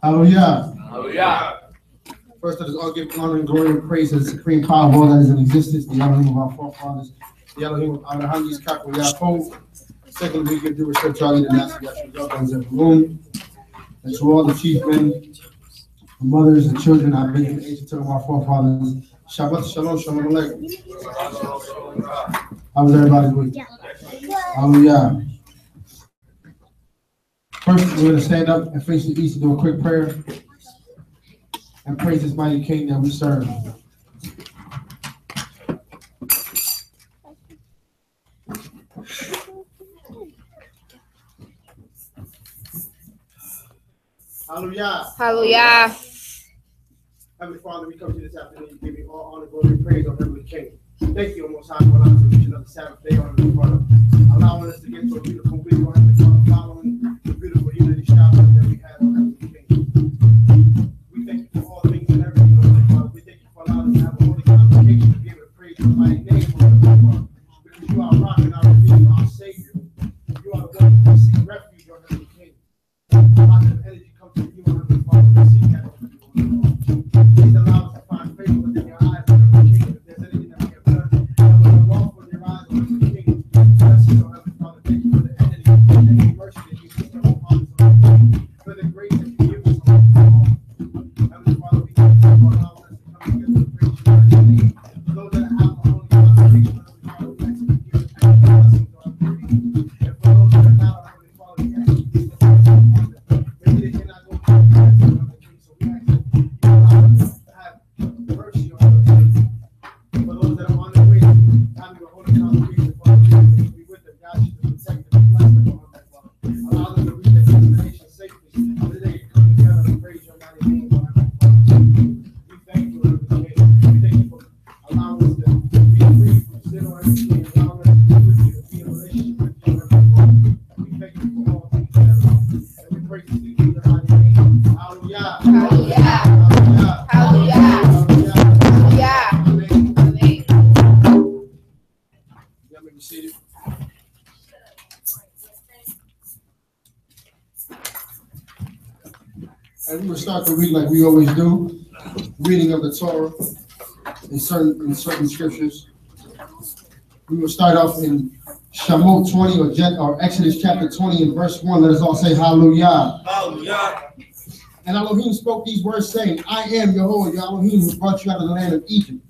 Hallelujah. Hallelujah. First, let us all give honor and glory and praise to the supreme power of all that is in existence, the Elohim of our forefathers, the Elohim of Abraham, Yitzchak, and Yaakov. Secondly, we give due respect to our leader, Master Yahshua, God, in the room, and to all the chief men, the mothers, and children, I bring in the ancient of our forefathers. Shabbat, shalom, shalom aleichem. How was everybody's week? Hallelujah. First, we're going to stand up and face the east and do a quick prayer and praise this mighty King that we serve. Hallelujah. Hallelujah. Heavenly Father, we come to you this afternoon to give you all honor, glory, and praise on Heavenly King. Thank you, Most High, for allowing us to reach another Sabbath day on the Father, allowing us to get to a beautiful week on Heavenly Father, following the beautiful unity Shabbat that we had on Heavenly King. We thank you for all things and everything, Heavenly Father. We thank you for allowing us to have a holy convocation to be able to praise your mighty name, Heavenly Father, because you are our rock and our redeemer, our Savior. You are the one who seek refuge on Heavenly King. Positive energy comes from you, Heavenly Father. We seek that on you, Heavenly Father. Please allow us to find favor within your eyes, Heavenly King. If there's anything that we have done that was unlawful in your eyes, Heavenly King, bless us, Heavenly Father. Thank you for the energy mercy that you bestow upon us, for the grace that you give us, Heavenly Father. We thank you for allowing us to come together to praise your mighty name. For those that have a holy convocation, Heavenly Father, we ask you to give us extra blessings on our praise. And for those that are not, Heavenly Father, we ask you to give us extra honor. Maybe they cannot go to the Heavenly King, so we ask you to allow us to have mercy on us. For those that are on their way, having a holy convocation, Father, we be with them, God, you to protect them, bless them, Heavenly Father. Allow them to reach their destination safely, so that they can come together and praise your mighty name, Heavenly Father. We thank you, Heavenly King. We thank you for allowing us to be free from sin on everything, allowing us to be with you, to be in a relationship with you, Heavenly Father. We thank you for all things, Heavenly Father. And we praise you in your mighty name. Hallelujah. Hallelujah. Hallelujah. Hallelujah. Hallelujah. Amen. Y'all may be seated. And we will start the week like we always do, reading of the Torah in certain scriptures. We will start off in Shemot 20 or Exodus chapter 20 and verse 1. Let us all say hallelujah. Hallelujah. And Elohim spoke these words, saying, I am Yehovah, your Elohim, who brought you out of the land of Egypt,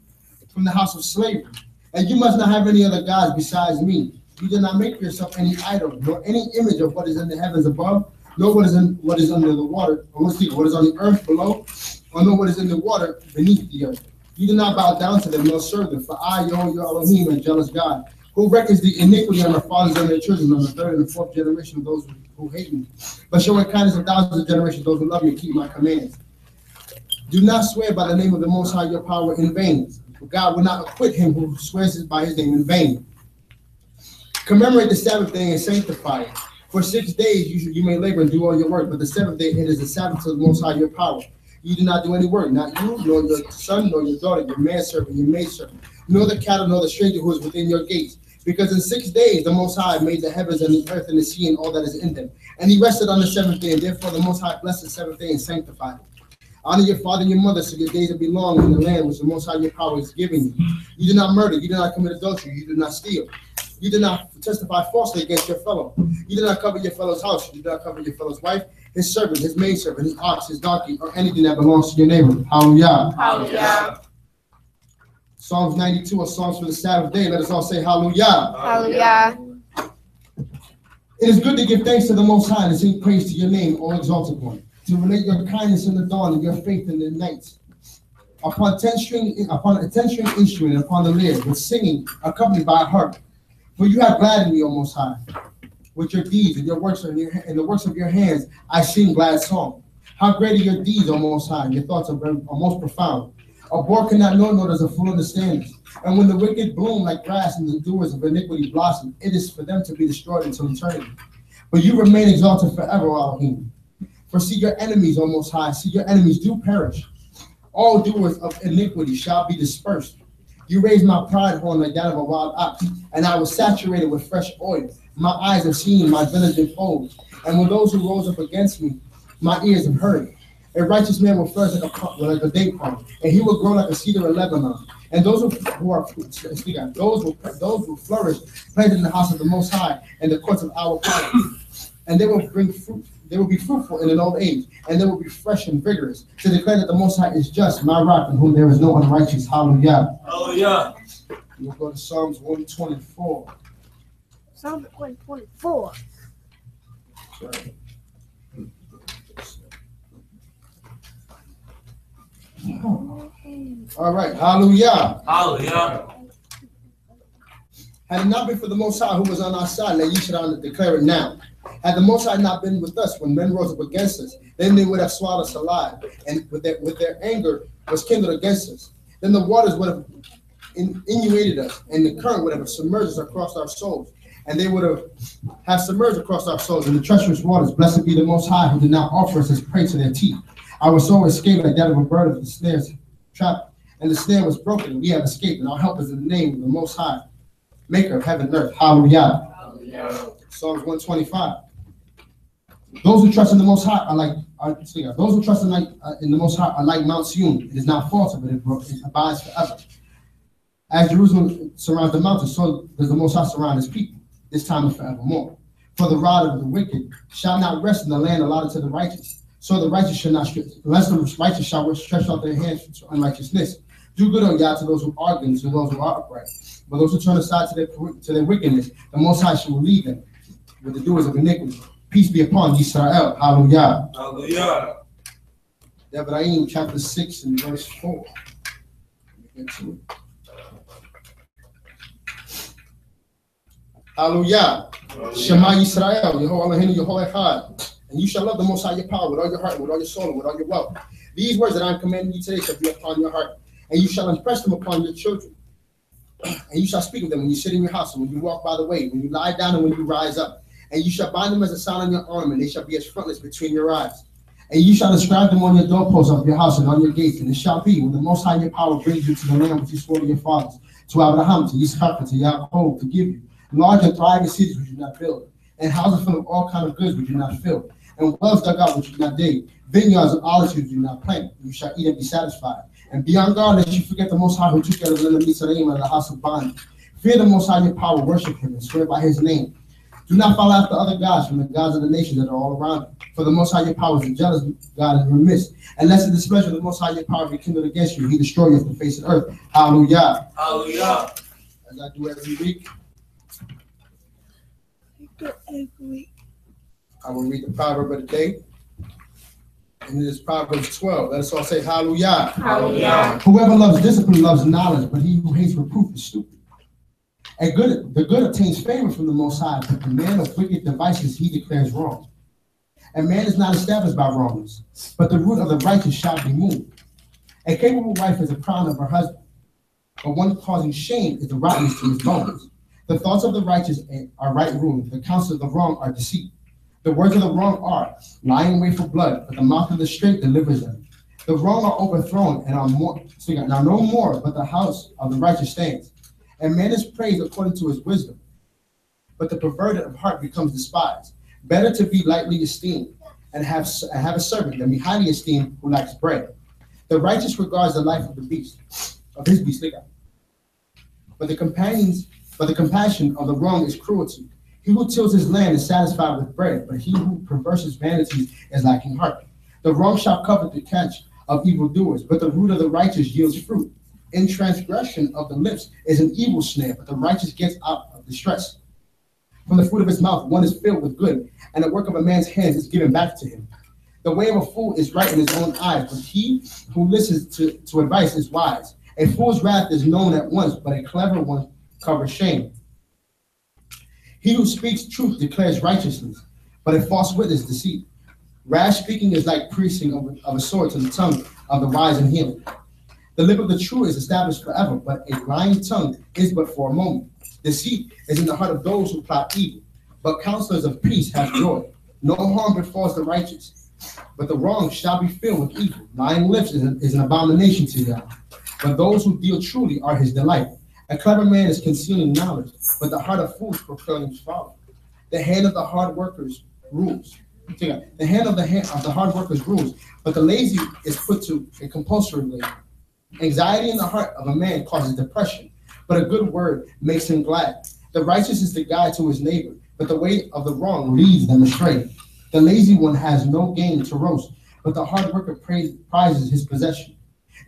from the house of slavery. And you must not have any other gods besides me. You did not make yourself any idol, nor any image of what is in the heavens above, nor what is under the water, or what is on the earth below, or nor what is in the water beneath the earth. You do not bow down to them, nor serve them, for I, your Elohim, a jealous God, who reckons the iniquity on the fathers and their children, on the third and the fourth generation of those who hate me, but showing kindness of thousands of generations, those who love me, keep my commands. Do not swear by the name of the Most High your power in vain, for God will not acquit him who swears by his name in vain. Commemorate the Sabbath day and sanctify it. For 6 days you may labor and do all your work, but the seventh day it is the Sabbath to the Most High your power. You do not do any work, not you, nor your son, nor your daughter, your manservant, your maidservant, nor the cattle, nor the stranger who is within your gates. Because in 6 days the Most High made the heavens and the earth and the sea and all that is in them. And he rested on the seventh day, and therefore the Most High blessed the seventh day and sanctified it. Honor your father and your mother, so your days will be long in the land which the Most High your power is giving you. You do not murder, you do not commit adultery, you do not steal. You do not testify falsely against your fellow. You do not cover your fellow's house. You do not cover your fellow's wife, his servant, his maidservant, his ox, his donkey, or anything that belongs to your neighbor. Hallelujah. Hallelujah. Psalms 92 are songs for the Sabbath day. Let us all say hallelujah. Hallelujah. It is good to give thanks to the Most High and to sing praise to your name, O exalted one, to relate your kindness in the dawn and your faith in the night. Upon a 10-string instrument and upon the lyre, with singing accompanied by a harp. For you have gladdened me, O Most High, with your deeds and your works and the works of your hands. I sing glad song. How great are your deeds, O Most High, and your thoughts are most profound. A boar cannot know, nor does a fool understand this. And when the wicked bloom like grass and the doers of iniquity blossom, it is for them to be destroyed until eternity. But you remain exalted forever, O Elohim. For see your enemies, O Most High, see your enemies do perish. All doers of iniquity shall be dispersed. You raised my pride horn like that of a wild ox, and I was saturated with fresh oil. My eyes have seen my village foes, and when those who rose up against me, my ears have heard. A righteous man will flourish like a date palm, and he will grow like a cedar in Lebanon. And those who flourish, planted in the house of the Most High and the courts of our Father. And they will bring fruit. They will be fruitful in an old age, and they will be fresh and vigorous to declare that the Most High is just, my rock, in whom there is no unrighteous. Hallelujah. Hallelujah. We'll go to Psalms 124. Psalm 124. Sorry. All right, hallelujah. Hallelujah. Had it not been for the Most High who was on our side, let ye should declare it now. Had the Most High not been with us when men rose up against us, then they would have swallowed us alive, and with their anger was kindled against us. Then the waters would have inundated us, and the current would have submerged us across our souls, and they would have submerged across our souls in the treacherous waters. Blessed be the Most High who did not offer us as prey to their teeth. Our soul escaped like that of a bird of the snare's trap, and the snare was broken, and we have escaped, and our help is in the name of the Most High, Maker of heaven and earth. Hallelujah. Hallelujah. Psalms 125. Those who trust in the Most High are like those who trust in the Most High are like Mount Zion. It is not faltered, but it abides forever. As Jerusalem surrounds the mountains, so does the Most High surround his people, this time and forevermore. For the rod of the wicked shall not rest in the land allotted to the righteous. So the righteous shall not stretch, lest the righteous shall stretch out their hands to unrighteousness. Do good, O Yah, to those who argue, to those who are upright. But those who turn aside to their wickedness, the Most High shall leave them with the doers of iniquity. Peace be upon Yisrael. Hallelujah. Hallelujah. Devarim chapter 6 and verse 4. Get to it. Hallelujah. Shema Yisrael, Yehovah Eloheinu, Yehovah Echad. And you shall love the Most High your power with all your heart, with all your soul, and with all your wealth. These words that I am commanding you today shall be upon your heart, and you shall impress them upon your children. And you shall speak of them when you sit in your house, and when you walk by the way, when you lie down, and when you rise up. And you shall bind them as a sign on your arm, and they shall be as frontlets between your eyes. And you shall inscribe them on your doorposts of your house and on your gates. And it shall be, when the Most High your power brings you to the land which he swore to your fathers, to Abraham, to Yitzchak, and to Yaakov, to give you large and thriving cities which you do not build, and houses full of all kinds of goods which you do not fill, and wells dug out which you do not dig, vineyards and olive trees which you do not plant. You shall eat and be satisfied. And be on guard lest you forget the Most High who took you out of the land of Mitzrayim and the house of bondage. Fear the Most High your power, worship him, and swear by his name. Do not follow after other gods from the gods of the nations that are all around you. For the Most High your power is a jealous God and remiss. Unless the displeasure of the Most High your power be kindled against you, he destroy you off the face of the earth. Hallelujah. Hallelujah. As I do every week, I will read the proverb of the day. And it is Proverbs 12. Let us all say hallelujah. Hallelujah. Whoever loves discipline loves knowledge, but he who hates reproof is stupid. The good obtains favor from the Most High, but the man of wicked devices he declares wrong. A man is not established by wrongness, but the root of the righteous shall be moved. A capable wife is the crown of her husband, but one causing shame is the rottenness to his bones. The thoughts of the righteous are right ruling, the counsels of the wrong are deceit. The words of the wrong are lying in wait for blood, but the mouth of the straight delivers them. The wrong are overthrown and are now no more, but the house of the righteous stands. And man is praised according to his wisdom, but the perverted of heart becomes despised. Better to be lightly esteemed and have a servant than be highly esteemed who lacks bread. The righteous regards the life of the beast, of his beast, but the compassion of the wrong is cruelty. He who tills his land is satisfied with bread, but he who perverses vanities is lacking heart. The wrong shall cover the catch of evildoers, but the root of the righteous yields fruit. In transgression of the lips is an evil snare, but the righteous gets out of distress. From the fruit of his mouth one is filled with good, and the work of a man's hands is given back to him. The way of a fool is right in his own eyes, but he who listens to advice is wise. A fool's wrath is known at once, but a clever one covers shame. He who speaks truth declares righteousness, but a false witness deceit. Rash speaking is like piercing of a sword to the tongue of the wise and healing. The lip of the true is established forever, but a lying tongue is but for a moment. Deceit is in the heart of those who plot evil, but counselors of peace have joy. No harm befalls the righteous, but the wrong shall be filled with evil. Lying lips is an abomination to God, but those who deal truly are his delight. A clever man is concealing knowledge, but the heart of fools proclaims folly. The hand of the hard workers rules, The hand of the hard workers rules, but the lazy is put to a compulsory labor. Anxiety in the heart of a man causes depression, but a good word makes him glad. The righteous is the guide to his neighbor, but the way of the wrong leads them astray. The lazy one has no game to roast, but the hard worker prizes his possession.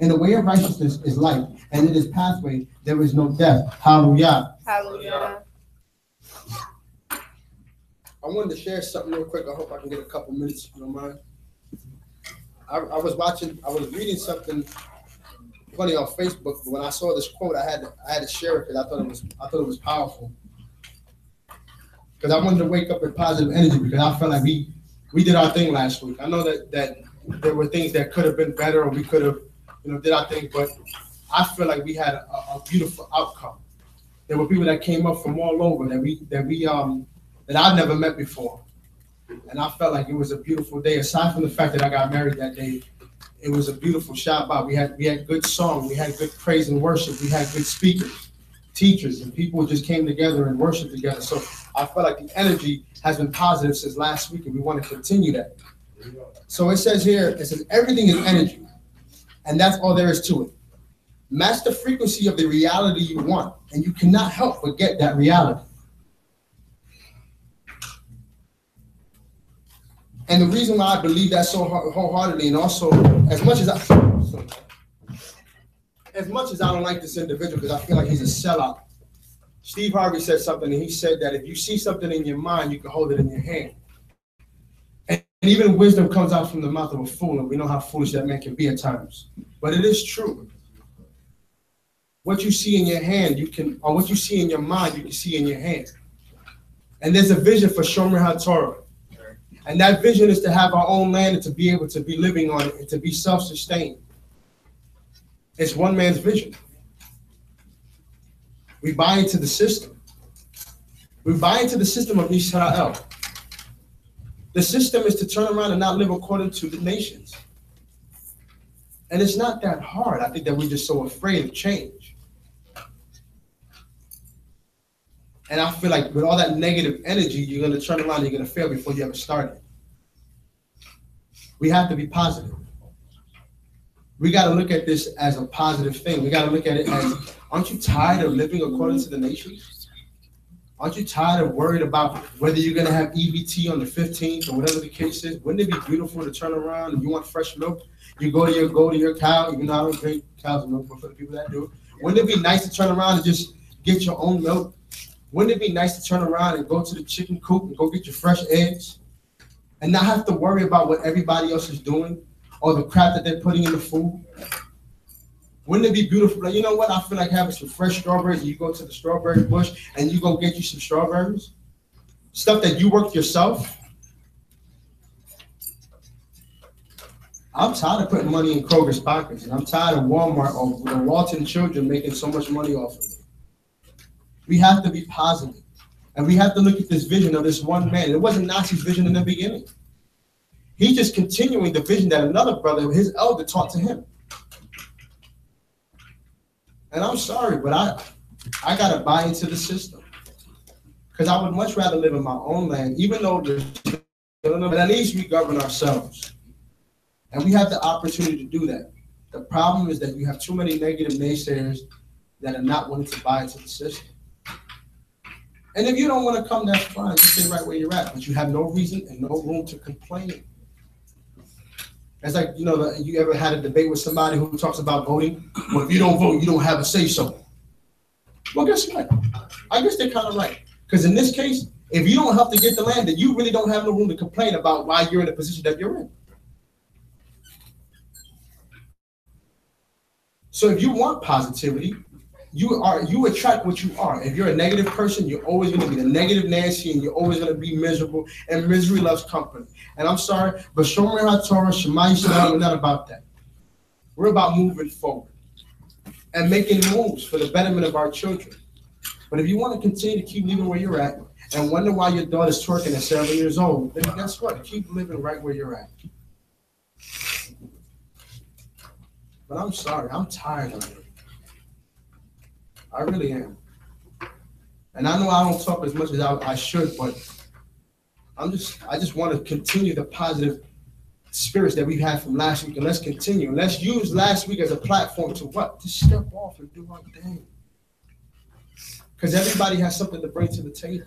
In the way of righteousness is life, and in his pathway there is no death. Hallelujah. Hallelujah. I wanted to share something real quick. I hope I can get a couple minutes, if you don't mind. I was reading something funny on Facebook, but when I saw this quote, I had to share it because I thought it was powerful. Because I wanted to wake up with positive energy because I felt like we did our thing last week. I know that there were things that could have been better, or we could have, did our thing, but I feel like we had a beautiful outcome. There were people that came up from all over that I've never met before, and I felt like it was a beautiful day. Aside from the fact that I got married that day, it was a beautiful Shabbat. We had good song, we had good praise and worship, we had good speakers, teachers, and people just came together and worshiped together. So I felt like the energy has been positive since last week, and we want to continue that. So it says here, everything is energy, and that's all there is to it. Match the frequency of the reality you want, and you cannot help but get that reality. And the reason why I believe that so wholeheartedly, and also as much as I don't like this individual because I feel like he's a sellout. Steve Harvey said something, and he said that if you see something in your mind, you can hold it in your hand. And even wisdom comes out from the mouth of a fool, and we know how foolish that man can be at times. But it is true. What you see in your hand, or what you see in your mind, you can see in your hand. And there's a vision for Shomrey HaTorah. And that vision is to have our own land and to be able to be living on it and to be self-sustained. It's one man's vision. We buy into the system. We buy into the system of Israel. The system is to turn around and not live according to the nations. And it's not that hard. I think that we're just so afraid of change. And I feel like with all that negative energy, you're going to turn around and you're going to fail before you ever started. We have to be positive. We got to look at this as a positive thing. We got to look at it as, aren't you tired of living according to the nations? Aren't you tired of worried about whether you're going to have EBT on the 15th or whatever the case is? Wouldn't it be beautiful to turn around and you want fresh milk? You go to your cow, even though I don't drink cow's milk, but for the people that do, wouldn't it be nice to turn around and just get your own milk? Wouldn't it be nice to turn around and go to the chicken coop and go get your fresh eggs and not have to worry about what everybody else is doing or the crap that they're putting in the food? Wouldn't it be beautiful? Like, you know what? I feel like having some fresh strawberries, and you go to the strawberry bush and you go get you some strawberries, stuff that you worked yourself. I'm tired of putting money in Kroger's pockets, and I'm tired of Walmart or the Walton children making so much money off of it. We have to be positive, and we have to look at this vision of this one man. It wasn't Nazi's vision in the beginning. He's just continuing the vision that another brother, his elder, taught to him. And I'm sorry, but I got to buy into the system, because I would much rather live in my own land, even though but at least we govern ourselves. And we have the opportunity to do that. The problem is that you have too many negative naysayers that are not willing to buy into the system. And if you don't want to come, that's fine. You stay right where you're at, but you have no reason and no room to complain. It's like, you ever had a debate with somebody who talks about voting? Well, if you don't vote, you don't have a say-so. Well, guess what? I guess they're kind of right. Because in this case, if you don't help to get the land, then you really don't have no room to complain about why you're in the position that you're in. So if you want positivity, you attract what you are. If you're a negative person, you're always going to be the negative Nancy, and you're always going to be miserable, and misery loves company. And I'm sorry, but Shomrey HaTorah, Shema Yisrael, we're not about that. We're about moving forward and making moves for the betterment of our children. But if you want to continue to keep living where you're at and wonder why your daughter's twerking at 7 years old, then guess what? Keep living right where you're at. But I'm sorry, I'm tired of it. I really am. And I know I don't talk as much as I should, but I just want to continue the positive spirits that we've had from last week, and let's continue. Let's use last week as a platform to what? To step off and do our thing. Because everybody has something to bring to the table.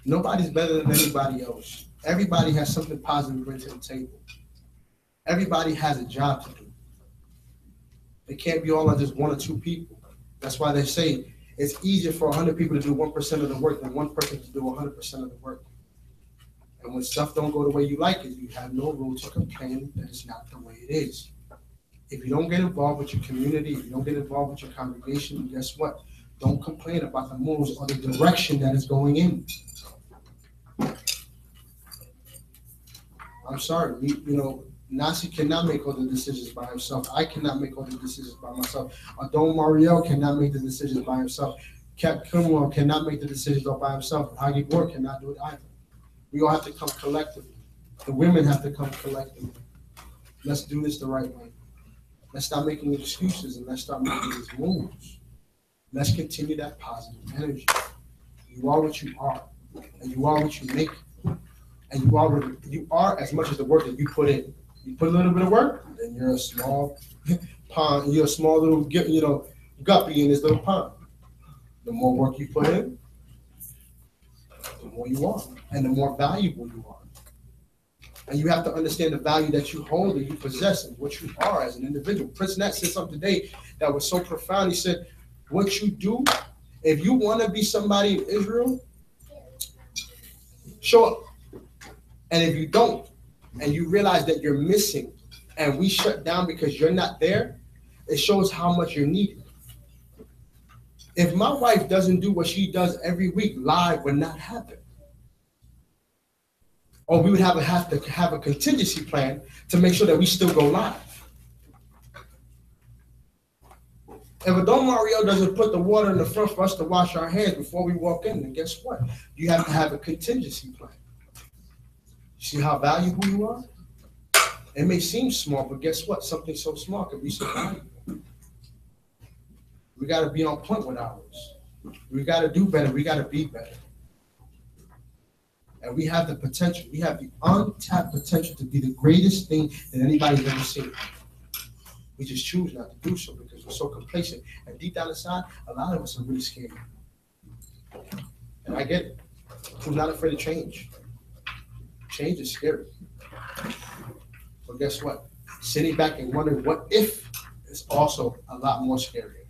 Nobody's better than anybody else. Everybody has something positive to bring to the table. Everybody has a job to do. It can't be all on just one or two people. That's why they say it's easier for 100 people to do 1% of the work than one person to do 100% of the work. And when stuff don't go the way you like it, you have no rule to complain that it's not the way it is. If you don't get involved with your community, if you don't get involved with your congregation, guess what? Don't complain about the moves or the direction that is going in. I'm sorry, Nasi cannot make all the decisions by himself. I cannot make all the decisions by myself. Adon Mariel cannot make the decisions by himself. Cap Kumwell cannot make the decisions all by himself. Hagi Borg cannot do it either. We all have to come collectively. The women have to come collectively. Let's do this the right way. Let's stop making excuses and let's start making these moves. Let's continue that positive energy. You are what you are, and you are what you make. And you are as much as the work that you put in. You put a little bit of work, then you're a small pond. You're a small little, guppy in this little pond. The more work you put in, the more you are, and the more valuable you are. And you have to understand the value that you hold and you possess and what you are as an individual. Prince Nat said something today that was so profound. He said, what you do, if you want to be somebody in Israel, show up. And if you don't, and you realize that you're missing, and we shut down because you're not there, it shows how much you're needed. If my wife doesn't do what she does every week, live would not happen. Or we would have to have a contingency plan to make sure that we still go live. If Adon Mario doesn't put the water in the front for us to wash our hands before we walk in, then guess what? You have to have a contingency plan. See how valuable you are? It may seem small, but guess what? Something so small can be so valuable. We got to be on point with ours. We got to do better. We got to be better. And we have the potential. We have the untapped potential to be the greatest thing that anybody's ever seen. We just choose not to do so because we're so complacent. And deep down inside, a lot of us are really scared. And I get it. Who's not afraid of change? Change is scary. But guess what? Sitting back and wondering what if is also a lot more scary.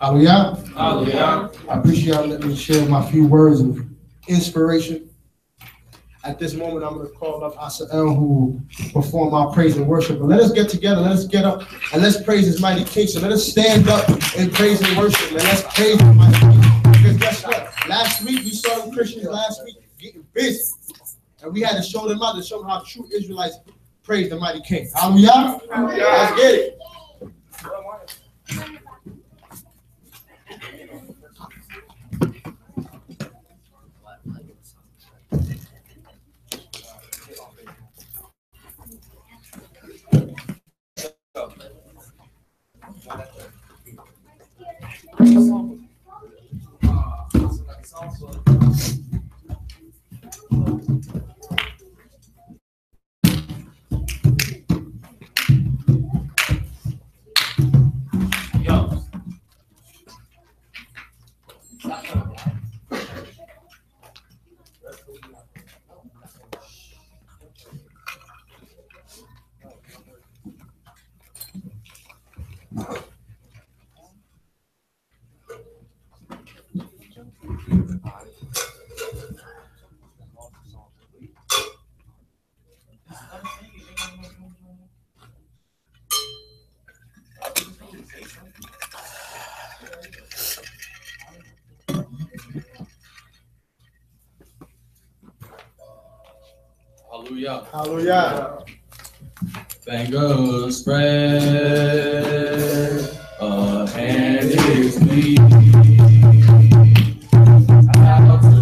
Hallelujah. Hallelujah. I appreciate y'all letting me share my few words of inspiration. At this moment, I'm going to call up Asael, who will perform our praise and worship. But let us get together, let us get up, and let's praise His mighty King. So let us stand up and praise and worship, and let's praise His mighty King. Because guess what? Last week, we saw them Christians getting busy. And we had to show them out to show them how true Israelites praise the mighty King. Hallelujah. Let's get it. Hallelujah. Hallelujah. Fingers spread, a hand is clean. Out to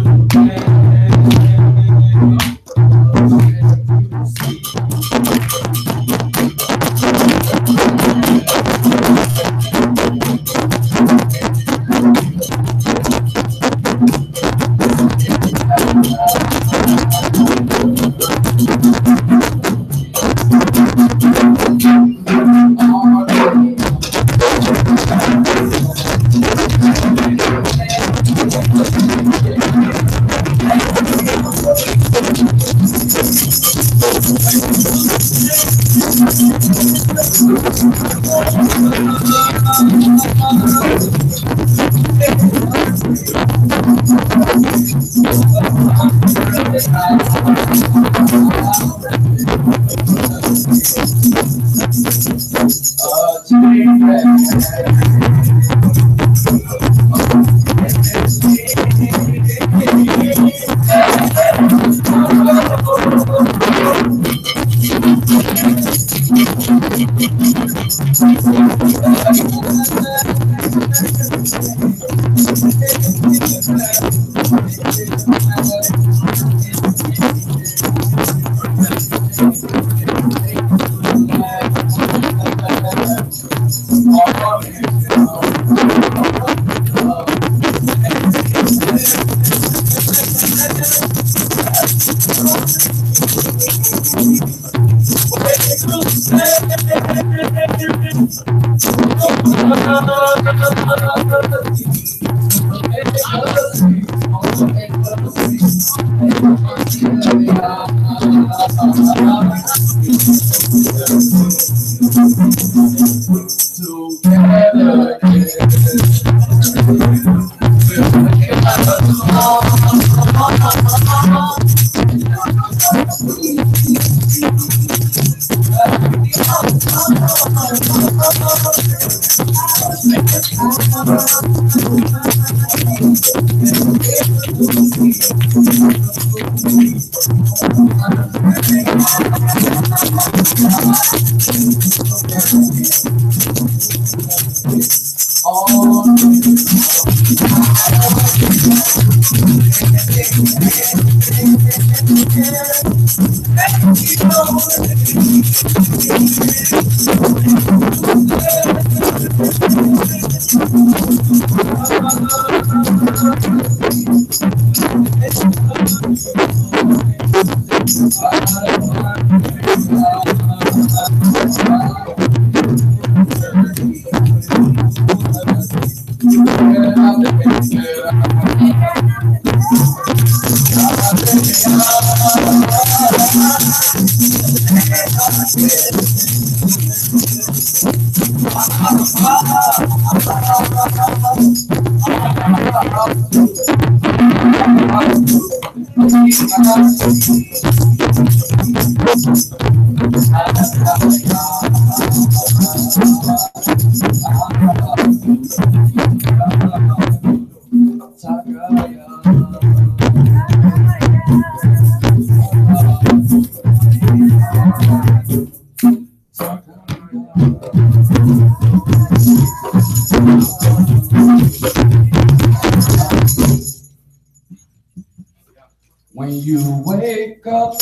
When you wake up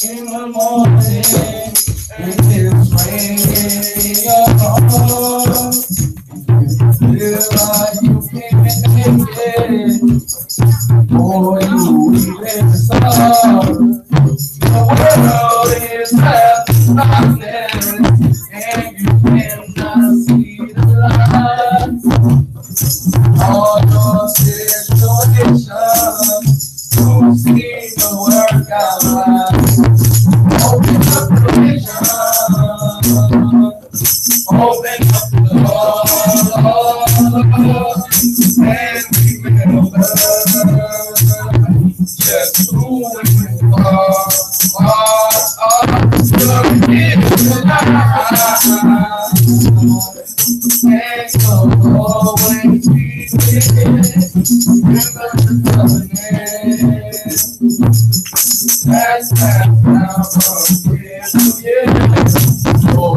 in the morning and it's raining in your home, feel like you can't make it, or you even start. The world is half darkness and you cannot see the light. All your situations don't seem to work out right. Open up the vision, open up the door, and remember just who you are. Look in the light, and you'll always be with. Remember the covenant. That's now from year to year. Oh,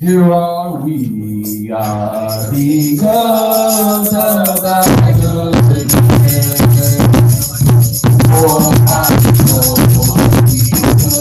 Here are we, are because of thy goodness. Oh, my soul,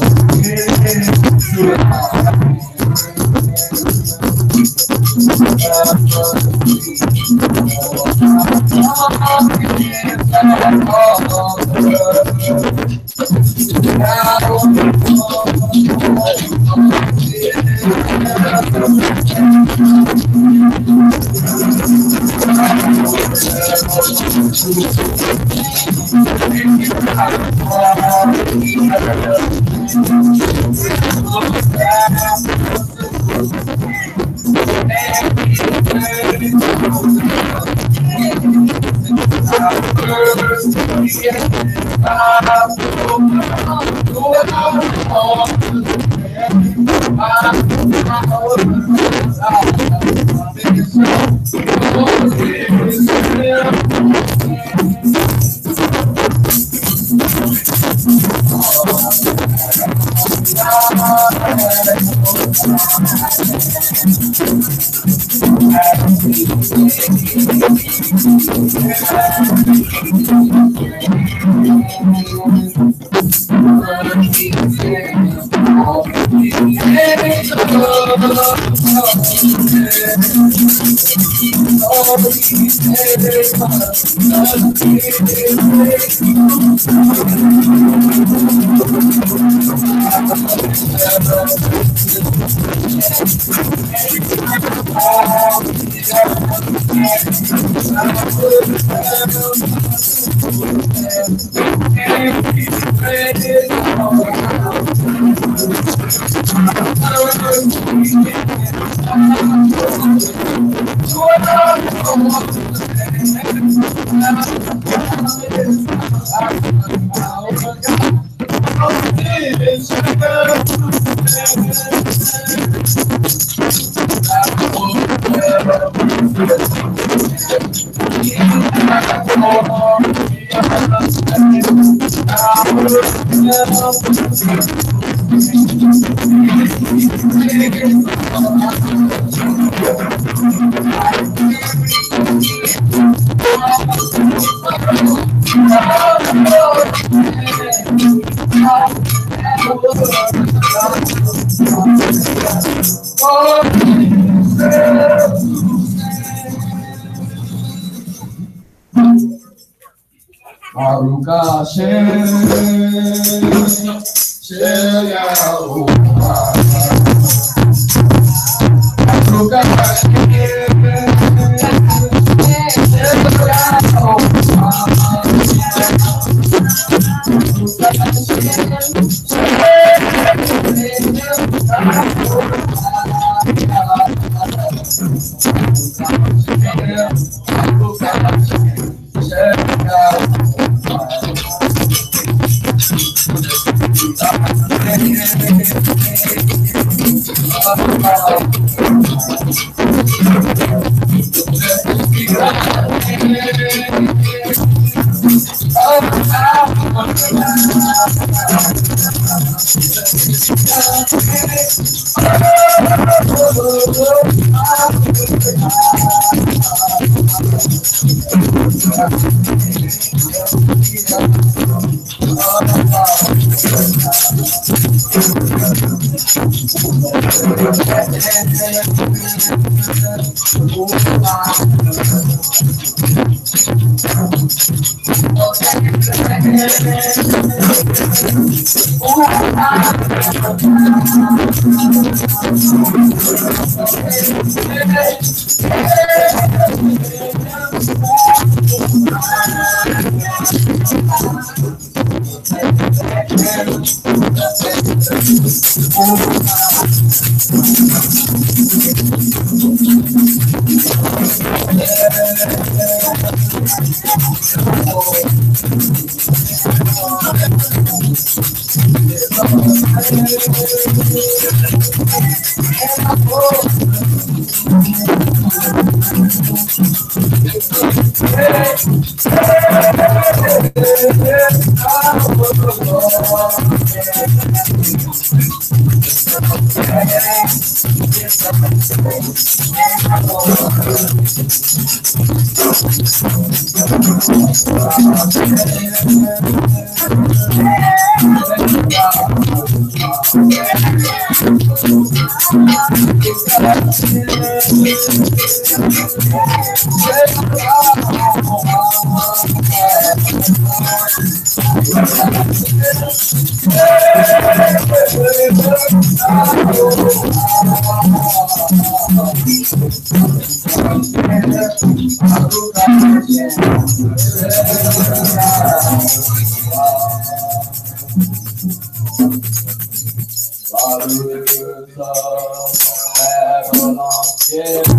Baruch Hashem, Shel Yahuwah. Baruch Hashem, Shel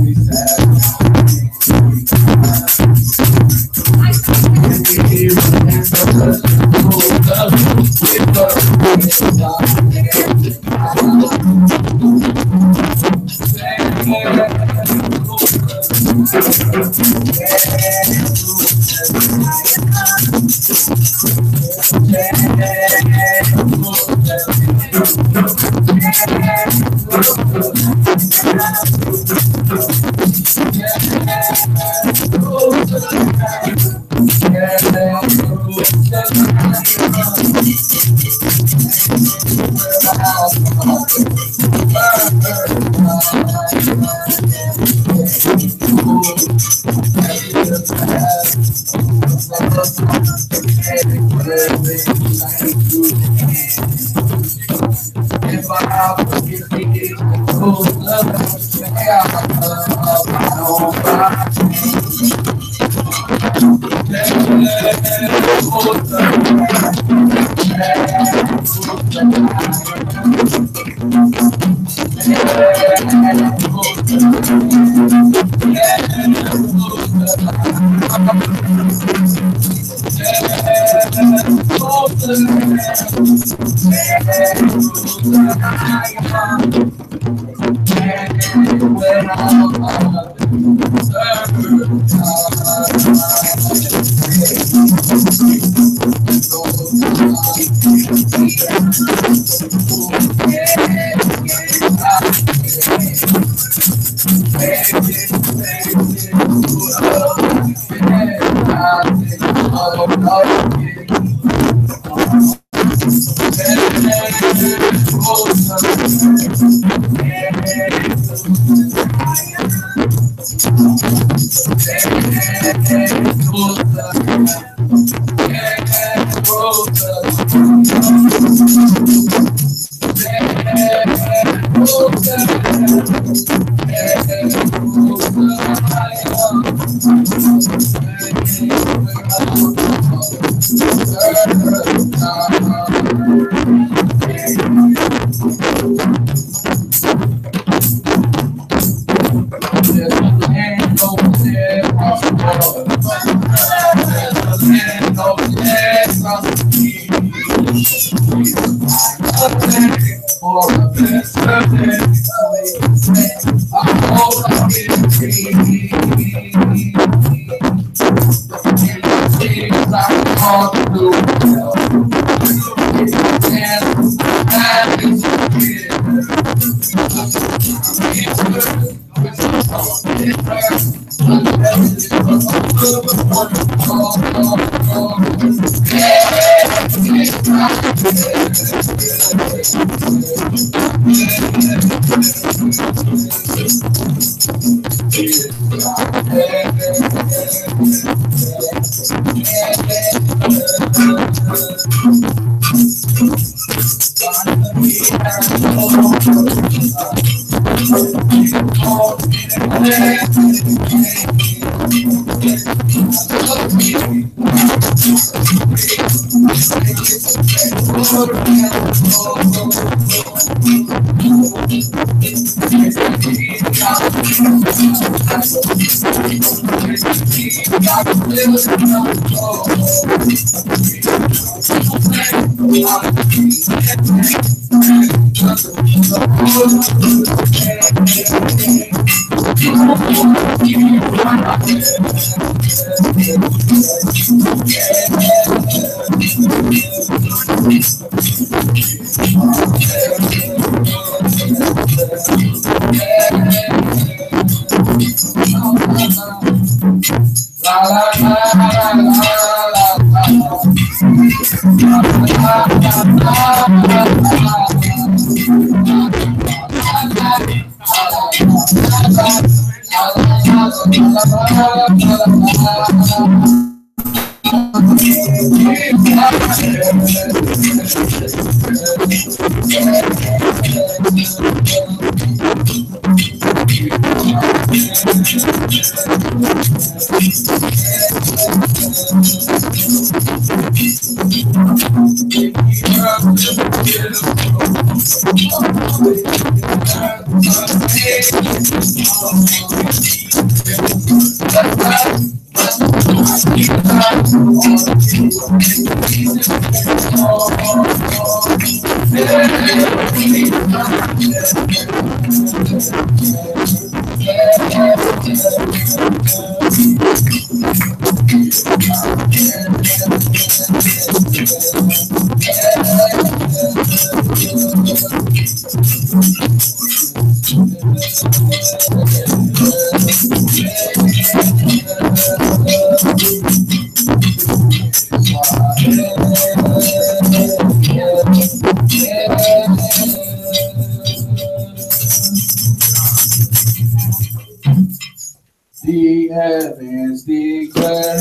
The heavens declare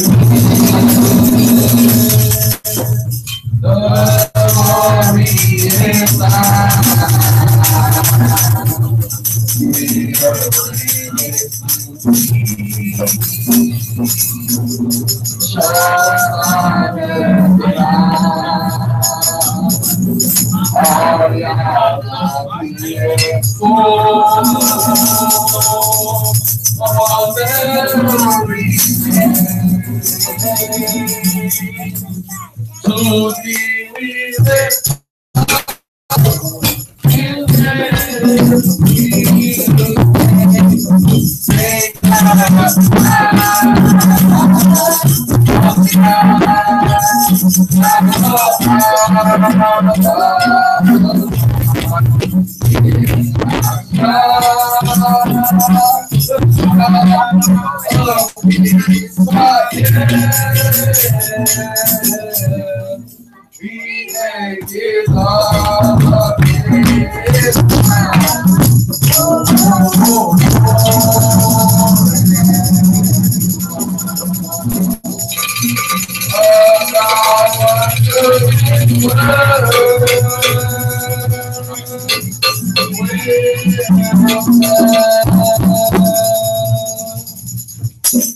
the glory is thine. The earth shines all the all memories to be with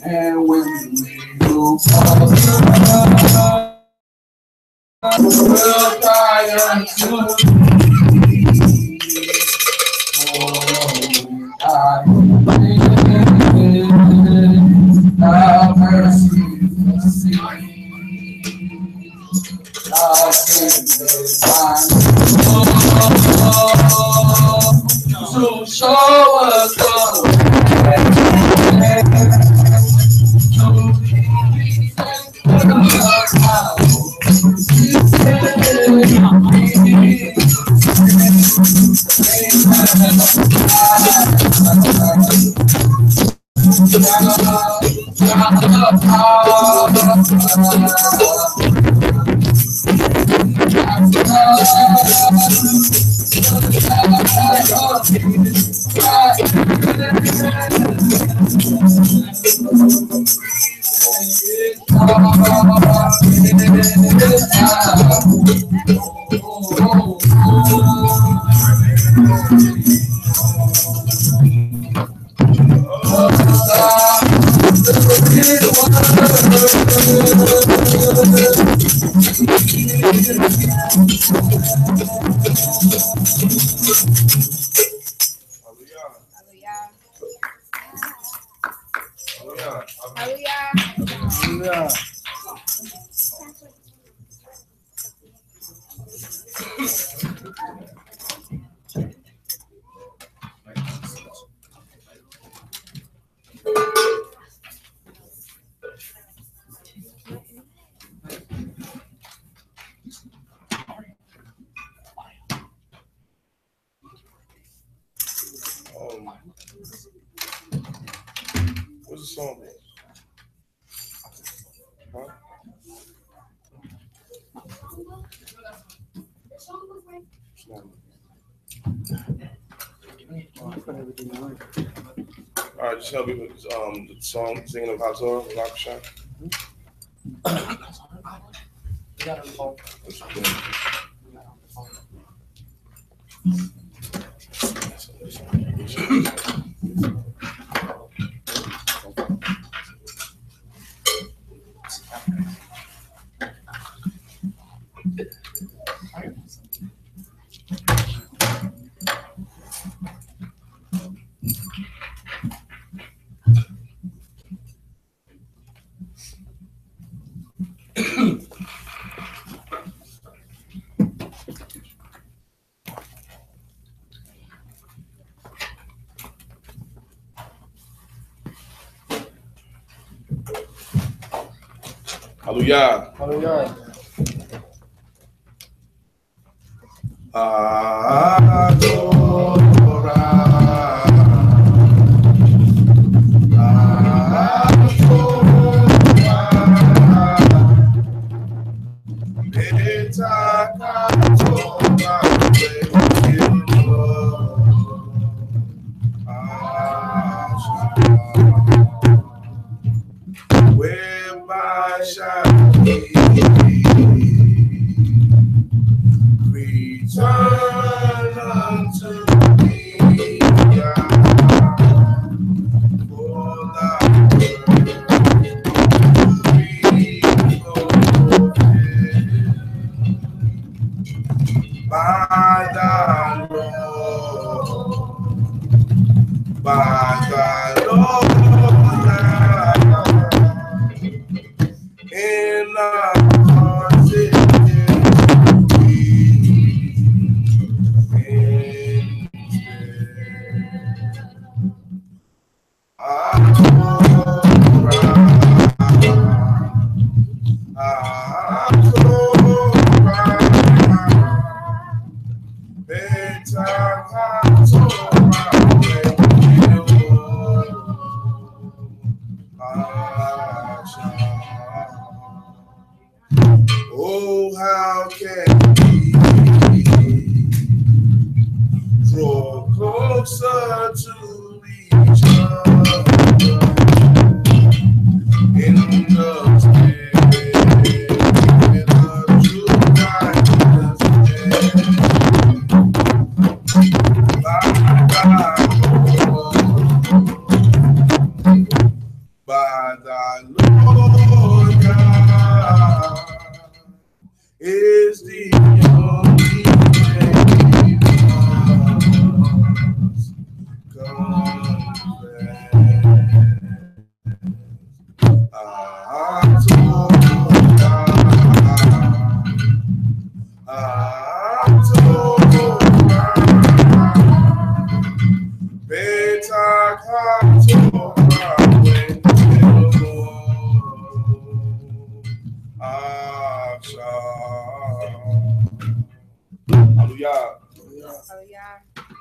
And when we go we'll cry unto thee. Oh, God, have mercy, mercy. God, save to show us the what's the song? Huh? All right, just help me with the song, singing of HaTorah, Rakashan. Hallelujah. Hallelujah. Whereby shall we return unto thee, God, for thy word to be fulfilled by thy Lord, by thy Lord. In our hearts it can be in in the spirit, in the true righteousness, by thy Lord God is the only Hallelujah.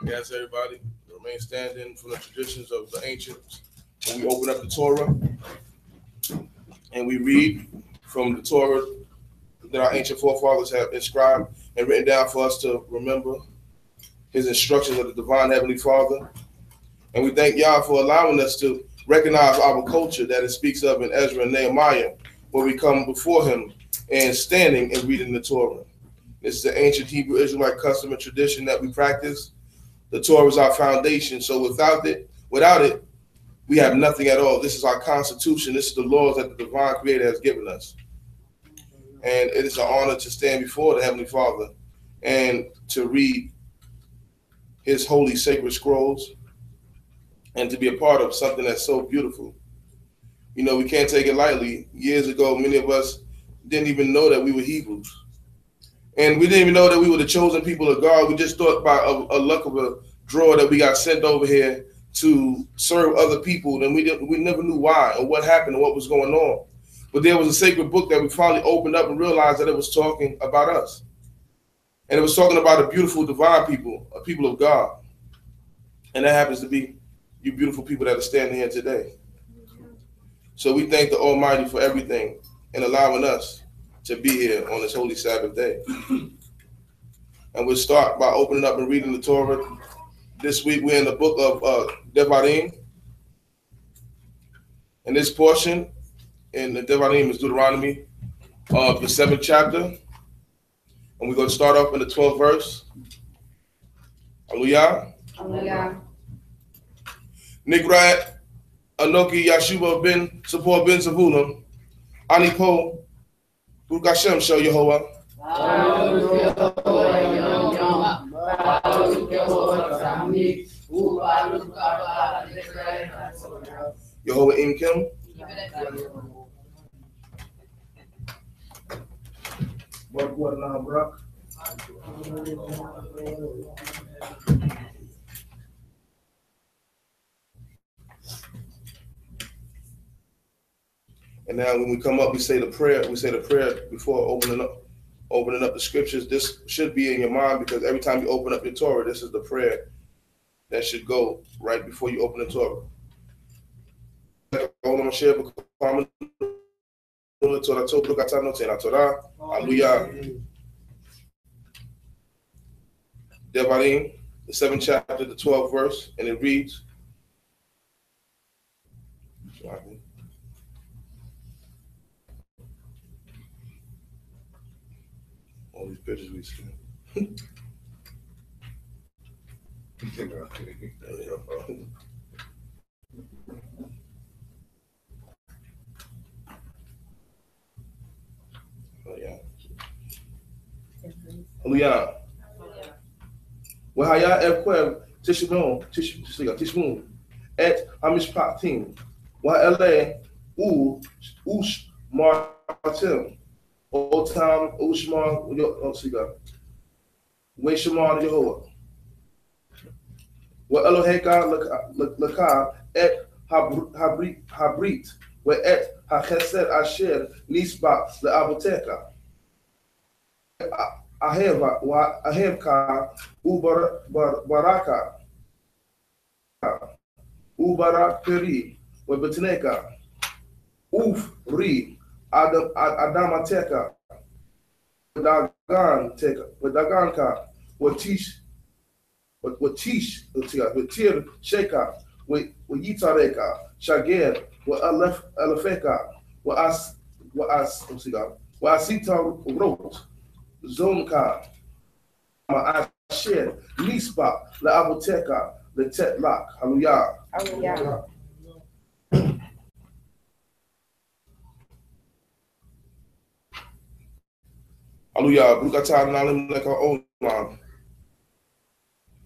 Yes, everybody, remain standing for the traditions of the ancients. When we open up the Torah and we read from the Torah that our ancient forefathers have inscribed and written down for us to remember his instructions of the divine Heavenly Father. And we thank Yah for allowing us to recognize our culture that it speaks of in Ezra and Nehemiah, where we come before him and standing and reading the Torah. This is the ancient Hebrew Israelite custom and tradition that we practice. The Torah is our foundation, so without it, we have nothing at all. This is our constitution. This is the laws that the divine creator has given us. And it is an honor to stand before the Heavenly Father and to read his holy sacred scrolls and to be a part of something that's so beautiful. You know, we can't take it lightly. Years ago, many of us didn't even know that we were Hebrews. And we didn't even know that we were the chosen people of God. We just thought by a luck of a draw that we got sent over here to serve other people. And we never knew why or what happened or what was going on. But there was a sacred book that we finally opened up and realized that it was talking about us. And it was talking about a beautiful divine people, a people of God. And that happens to be you beautiful people that are standing here today. So we thank the Almighty for everything and allowing us to be here on this holy Sabbath day. And we'll start by opening up and reading the Torah. This week we're in the book of Devarim. And this portion in the Devarim is Deuteronomy of the 7th chapter. And we're going to start off in the 12th verse. Hallelujah. Hallelujah. Nigrat Anoki Yashuba ben Sapor ben Zavulam. Anipo Baruch Hashem Shel Yehovah. Yehovah Imkim. What now, bro? And now when we come up, we say the prayer. We say the prayer before opening up the scriptures. This should be in your mind because every time you open up your Torah, this is the prayer that should go right before you open the Torah. Hallelujah. Devarim, the 7th chapter, the 12th verse, and it reads. All these pictures we see. Oh, yeah. Hallelujah. Wahaya Ekev Tishmun et Hamishpatim Wa'ele Ush Martim Otam Ushma Weshama Yehovah Wa'eloheka Laka et Habrit Wa'et HaChesed Asher Nisba Le'avoteka Ahevka Ubaraka Ubarak Peri Webetneka Uf Ri Adamateka Wadaganka Watish Watir Sheka Wayitareka Shager Alefeka Wa'asita wrote, Zonka, Ma'asher, Lispa, La'aboteka, Letetlak, Hallelujah. Hallelujah. Hallelujah. Brukata nalim like our own man.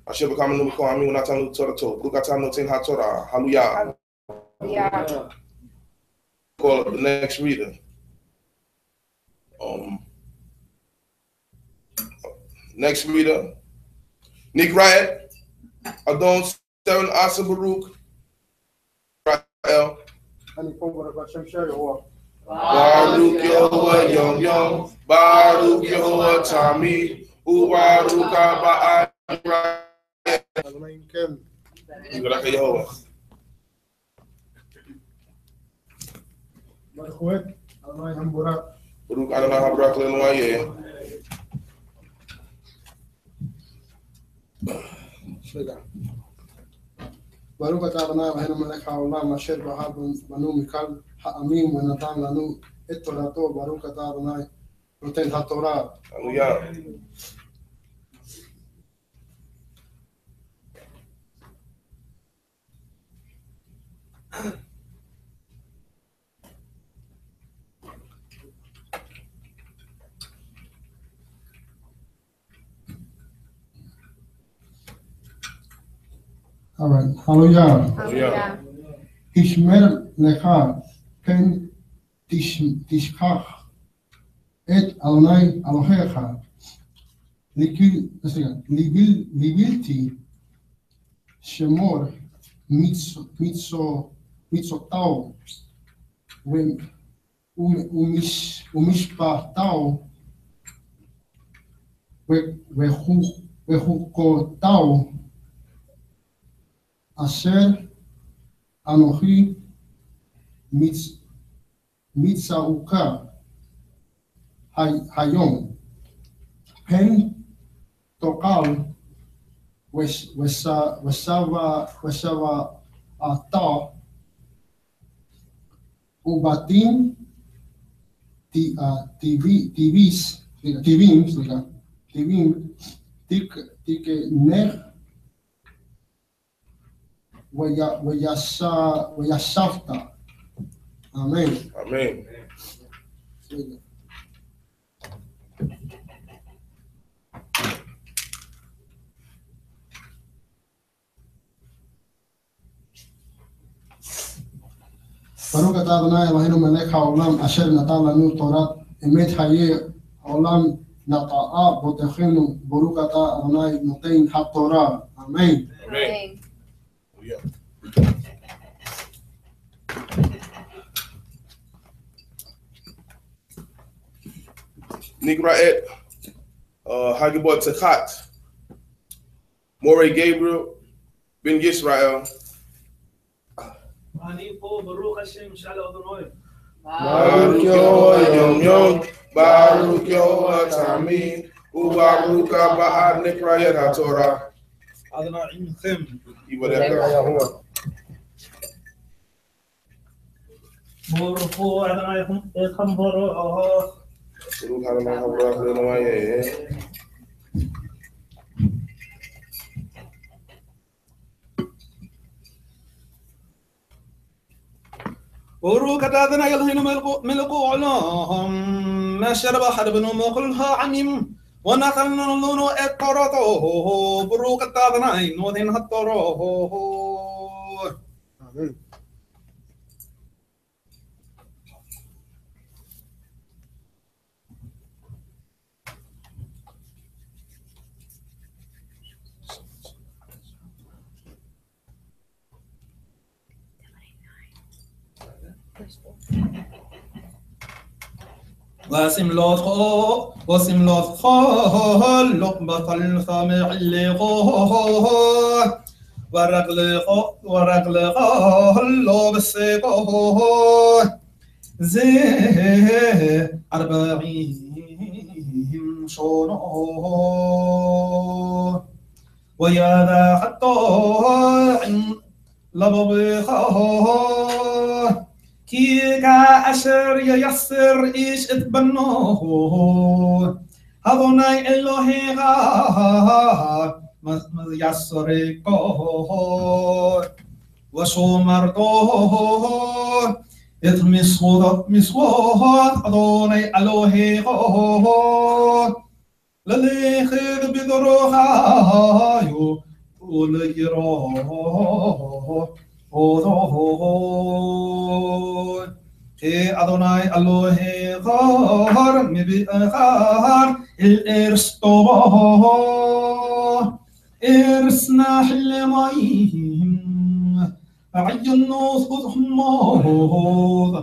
I should become a new call me when I tell you TORAH. Brukata no ting HaTorah. Hallelujah. Hallelujah. Call up the next reader. Next reader. Nick Riot. Adon 7 Asa Baruch. Rael. Baruch Yehovah Yom Yom. Baruch Yehovah Tami. Ubaruch Abba Baruch Yehovah. Baruch Adonai HaBarak Le'Eloheinu. ברוך אתה אדוני אלוהינו מלך העולם אשר בחר בנו מכל העמים ונתן לנו את תורתו. ברוך אתה אדוני נותן התורה. Hallelujah. All right. Hallelujah. Hallelujah. תשמר לך כן תשכח את אדוני אלוהיך לבלתי שמור מצוותיו ומשפטו וחוקותיו אשר אנוכי מצווך היום, פן תאכל ושבעת ובתים טבעים תקנך וישבת. אמן. Amen. ברוך אתה אדוני אלוהינו מלך העולם אשר נתן לנו תורת אמת חיי העולם נטעה בותיכנו. ברוך אתה אדוני נותן התורה. אמן. Amen. Hallelujah. Nick Riot. Hagibot Takat. Morey Gabriel. Ben Yisrael. אני פה, ברוך השם, שאלה אדוני. Baruch Yehovah Yom Yom. Baruch Yehovah Tami. Ubaruch Abba Nick Riot HaTorah. אדוני עמכם. ברוכו אדוני איתכם ברוך. Baruch Adonai HaBarak Le'Eloheinu. ברוך אתה אדוני אלוהינו מלך העולם אשר בחר בנו מכל העמים ונתן לנו את תורתו. ברוך אתה אדוני נותן התורה. وسملوت لقبة الخمع ورقل لو بسيقه زي 40 شونو ويا ذا حتى لببخه כי כאשר ייסר איש את בנו, אדוני אלוהיך יסרקו, ושומרתו את מצוות אדוני אלוהיך, ללכת בדרכיו ולקרוא אותו. כי אדוני אלוהיך מביאך אל ארץ טובה, ארץ נחל מים, עיינות ותחמוד,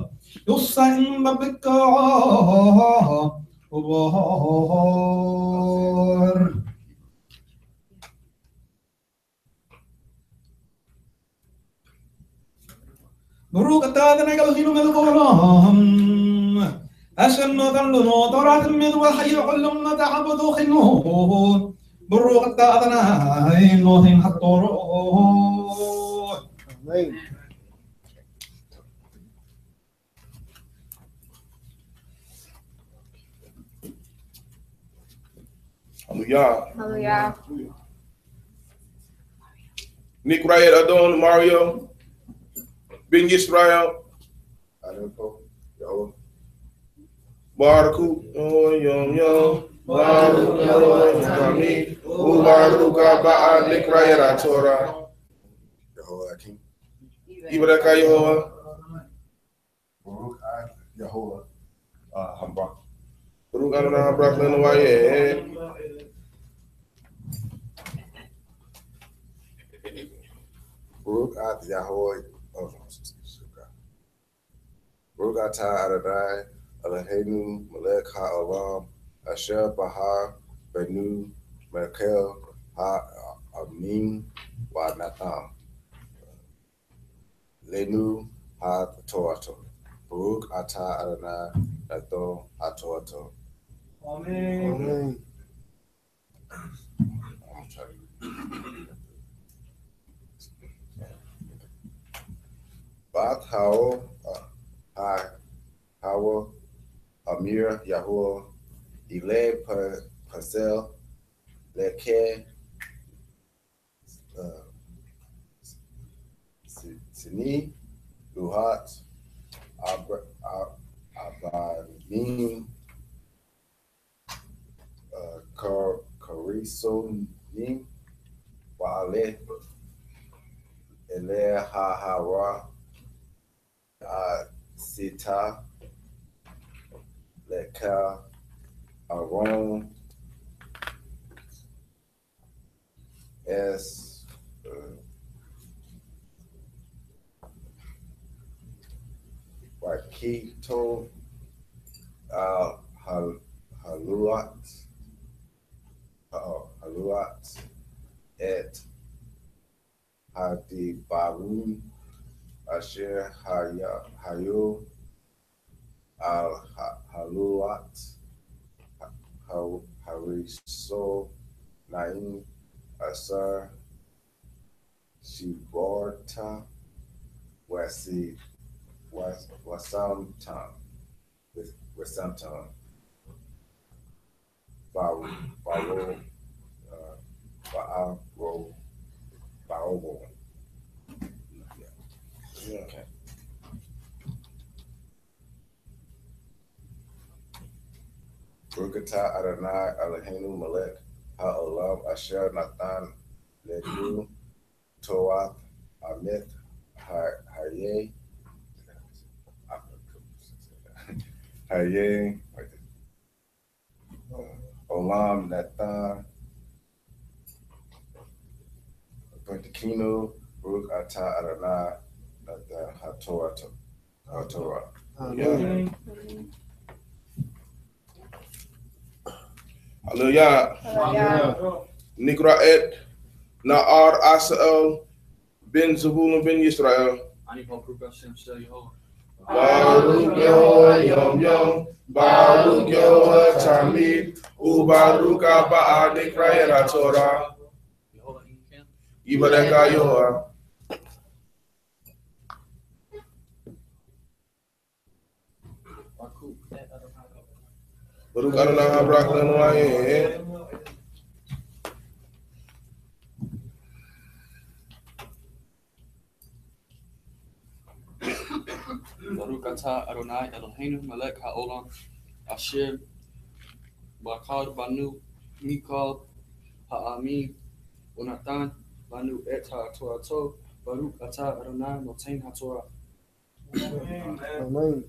יוסעים בבקעה ובהר. ברוך אתה אדוני אלוהינו מלך העולם, אשר נתן לנו תורת אמת וחי עולם נתעבדו חינוך. ברוך אתה אדוני אלוהים התורה. Amen. Hallelujah. Hallelujah. Nick Riot Adon Mario. Ben Yisrael. Baraku. Yom Yom. Baruch Yahweh Tamid. Ubaruch Ba'a Nick Riot HaTorah. Ibraka Yehovah. Baruch Adonai Baruch Lenu Wayeh. Baruch At Yahweh. Baruch Atah Adonai Eloheinu Melech HaOlam Asher Bahar Benu Mekel HaAmim Va'Natam Lenu HaTorah. Baruch Atah Adonai Nathon HaTorah. Amen. Bath Hawa Amir Yahuwah Ile Pasel Leke Sini Luhat Abanim Karisonim Wale Ele Hahara Sita Leka Aron S Wakito Haluat et Hadibarun Asher Hayo Al Haluat Hariso Naim Asar Shiborta Wasamtam Baobo. Okay. Baruch Adonai Eloheinu Melech HaOlam Asher Nathan Ledu Torah Amit Hayeh Olam Nathan Pentekino Baruch Atah Adonai Nathan HaTorah. Hallelujah. Hallelujah. Nikraet Na'ar Asael Ben Zabulon Ben Yisrael. Baruch Yehovah Yom Yom. Baruch Yehovah Tamid. Ubaruch Ba'a Nikraet HaTorah. Ibaraka Yehovah. Baruch Adonai Habrak Lenu Ayin. Baruch atah Adonai Eloheinu melech haolam asher bakar banu mikol ha'amin unatan banu et ha'torato. Baruch atah Adonai noten ha'torah. Amen.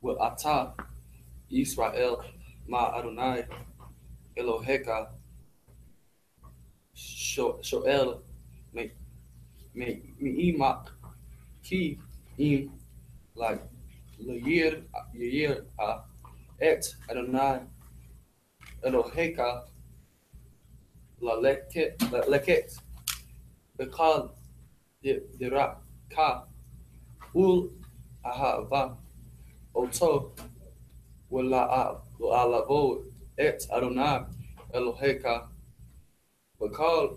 Ve'atah Israel ma Adonai Eloheka shoel me'imak ki im like Yir et Adonai Eloheka leket bekal diraka ul ahava oto ולעבוד את אדוני אלוהיך בכל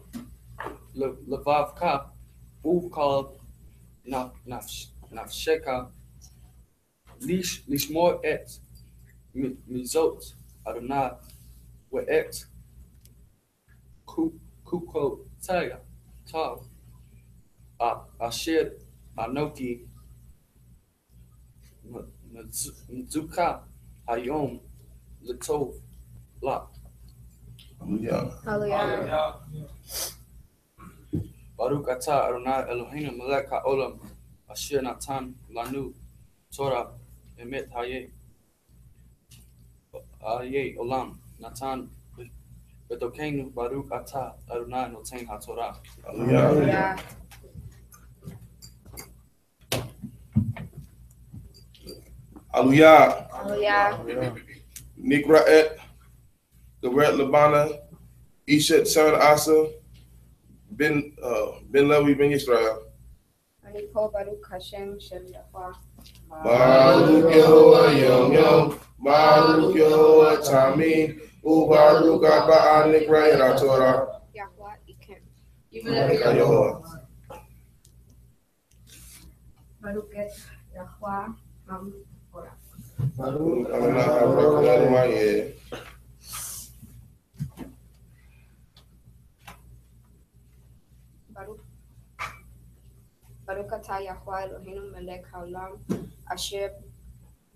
לבבך ובכל נפשך לשמור את מצוות אדוני ואת חוקותיו אשר אנוכי מצווך היום לטוב לך. Hallelujah. Baruch atah Adonai Eloheinu melech haolam asher natan lanu Torah emet hayeh olam natan betokenu. Baruch atah Adonai noten haTorah. Hallelujah. Hallelujah. Hallelujah. Nikraet, Geret Labana, Ishet Son Asa, Ben Levi Ben Yisrael. אני פה ברוך השם של יהוה. Baruch Yehovah Yom Yom, Baruch Yehovah Tamid, Ubaruch Abba Nikraet HaTorah. יהוה Ekev. Yehovah. ברוך את יהוה עם תורה. Baruch Adonai Habrak Lenu Ayin. ברוך אתה יהוה אלוהינו מלך העולם אשר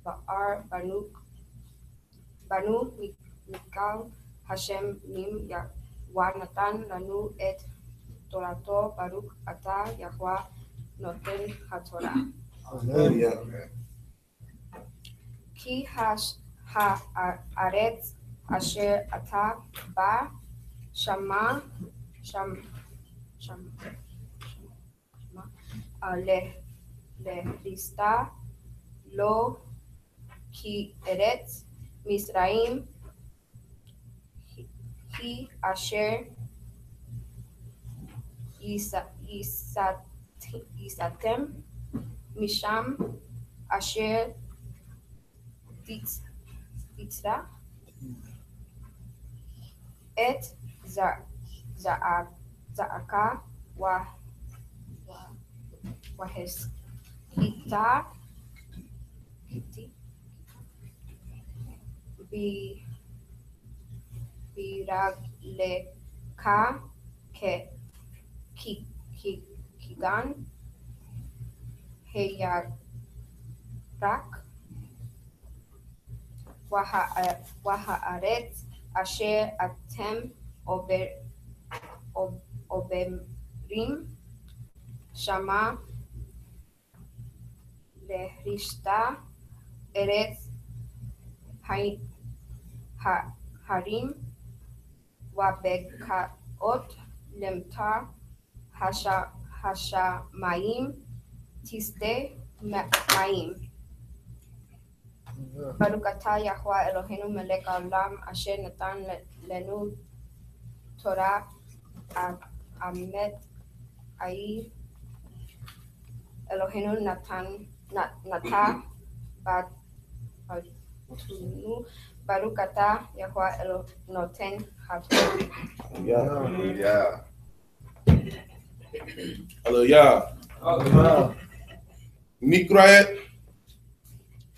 בער בנו מכל השם נים ונתן לנו את תורתו. ברוך אתה יהוה נותן התורה. כי הארץ אשר אתה בא שמה להריסתה לא כי ארץ מצרים היא אשר ייסעתם משם אשר תצרח את זעקה והסחיטה ברגלך כגן הירק והארץ אשר אתם עוברים שמה להריסתה ארץ הרים ובקעות למטר השמיים תשדה מים. ברוך אתה יהוה אלוהינו מלך העולם אשר נתן לנו תורה אמת אי אלוהינו נתן בתנו. ברוך אתה יהוה נותן התורה. Hallelujah. Nikraet,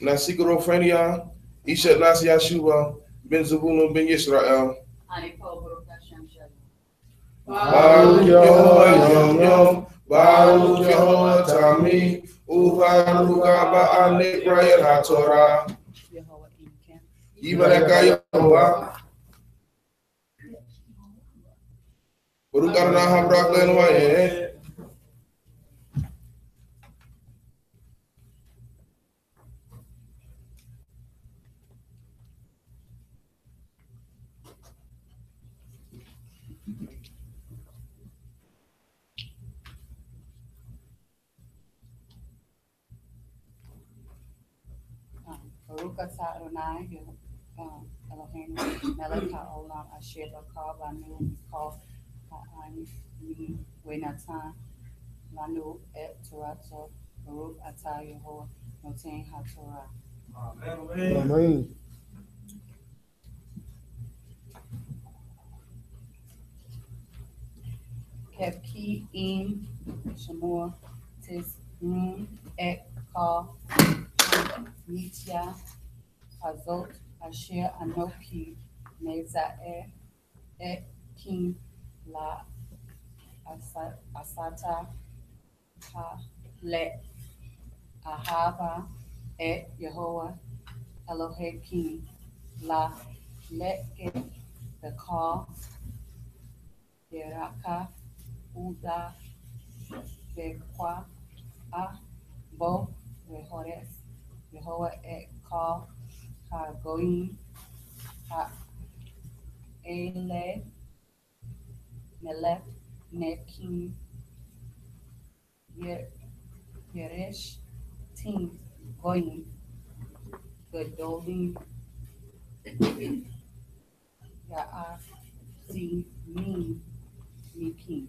Nasikirofrenia, Ishet Nasi Yashuba, Ben Zabulun Ben Yisrael. Baruch Yehovah Yom Yom, Baruch Yehovah Tami, Uvaruch Abba Anikrayel HaTorah. Yibareka Yehovah. Baruch Adonai HaBarak Le'Elohim. Baruch atah Adonai Eloheinu melech haolam asher b'kar banu mikol ha'anim v'natan lanu et torato. Baruch atah Yehovah noten haTorah. Amen. Kevki im Shomrey Tisrun et kal Mitya Hazot asher anoki mezaer et king la asata ha le ahava et Yehovah Elohim la leke the call Yeraka Uda Bekwa A Bo Rehores Yehovah et call Ha Goim Ha Ele Melech Nekim Yeresh Tim Goim Gedolim Ya'af Si Min Mikim.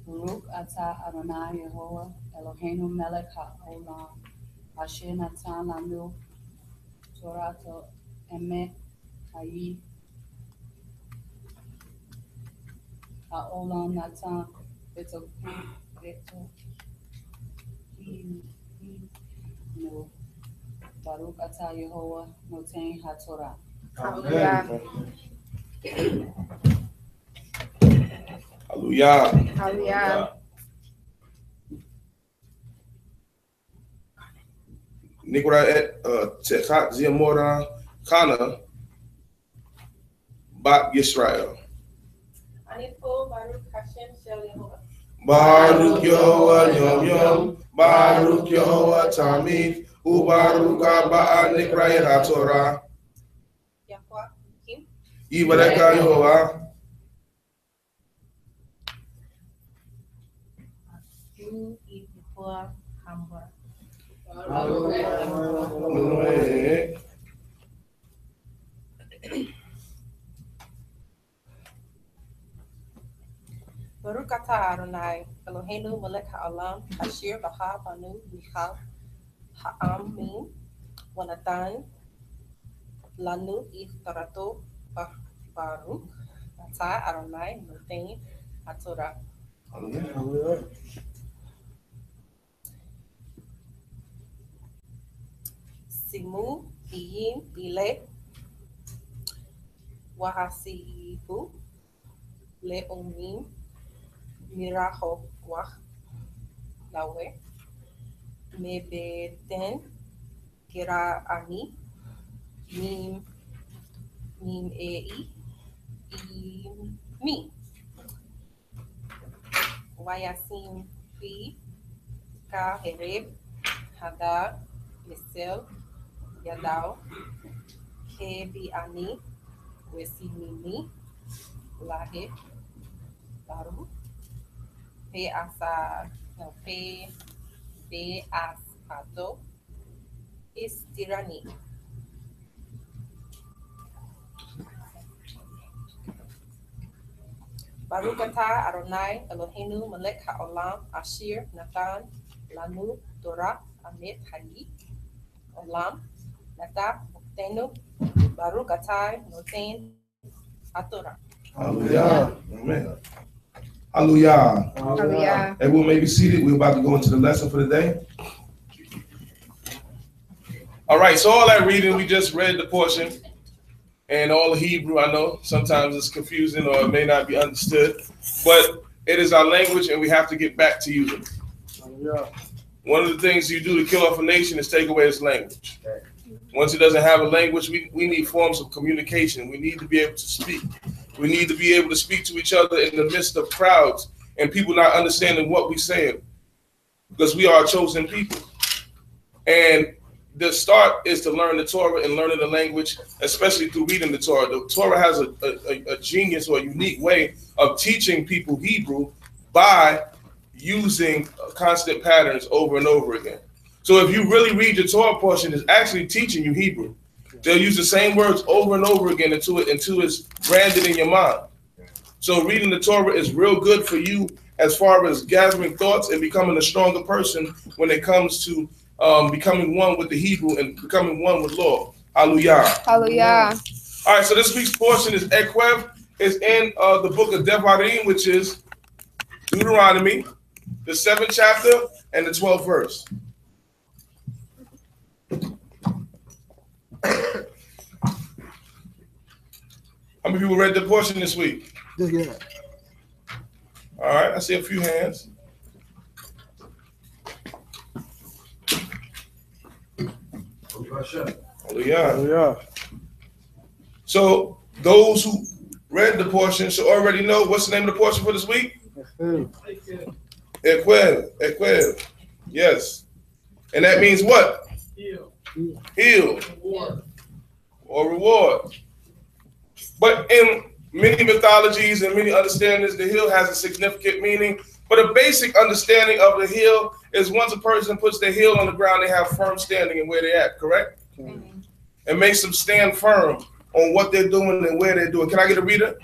Baruch atah Adonai Yehovah Eloheinu melech haolam asher natan lanu torato emet hayi haolam natan beto no. Baruch atah Yehovah noten haTorah. Hallelujah. Hallelujah. Hallelujah. Nikra et Techat Ziamora Kana Bat Yisrael. Baruch Yehovah Yom Yom, Baruch Yehovah Tamid, Ubaruch Abba Anikrayel HaTorah. Yibareka Yehovah. Baruch atah Adonai Eloheinu melech haolam asher b'kar banu mikol ha'amim v'natan lanu et torato. Baruch atah Adonai noten haTorah. Simu iyim ile wahasibu leomim miraho wach lawe mebeten kira ani mim ei mi wayasim fi ka hereb hadar misel yadao kebi ani wesimini lahe baru pe asado istirani. Baruch atah Adonai Eloheinu melech haolam asher natan lanu Torah amet hayi olam nata tenu. Baruch atah noten haTorah. Hallelujah. Amen. Hallelujah. Hallelujah. Everyone may be seated. We're about to go into the lesson for the day. All right, so all that reading, we just read the portion. And all the Hebrew, I know sometimes it's confusing or it may not be understood. But it is our language and we have to get back to using it. Hallelujah. One of the things you do to kill off a nation is take away its language. Once it doesn't have a language, we need forms of communication. We need to be able to speak. We need to be able to speak to each other in the midst of crowds and people not understanding what we're saying because we are a chosen people. And the start is to learn the Torah and learning the language, especially through reading the Torah. The Torah has a genius or a unique way of teaching people Hebrew by using constant patterns over and over again. So if you really read your Torah portion, it's actually teaching you Hebrew. They'll use the same words over and over again until it's branded in your mind. So reading the Torah is real good for you as far as gathering thoughts and becoming a stronger person when it comes to becoming one with the Hebrew and becoming one with law. Hallelujah. Hallelujah. All right, so this week's portion is Ekev. It's in the book of Devarim, which is Deuteronomy, the 7th chapter and the 12th verse. How many people read the portion this week? Yeah. All right, I see a few hands. Hallelujah. So those who read the portion should already know what's the name of the portion for this week? Ekev. Yes. And that means what? Heal. Or reward. But in many mythologies and many understandings, the hill has a significant meaning. But a basic understanding of the hill is once a person puts their heel on the ground, they have firm standing in where they're at, correct? Mm-hmm. It makes them stand firm on what they're doing and where they're doing. Can I get a reader?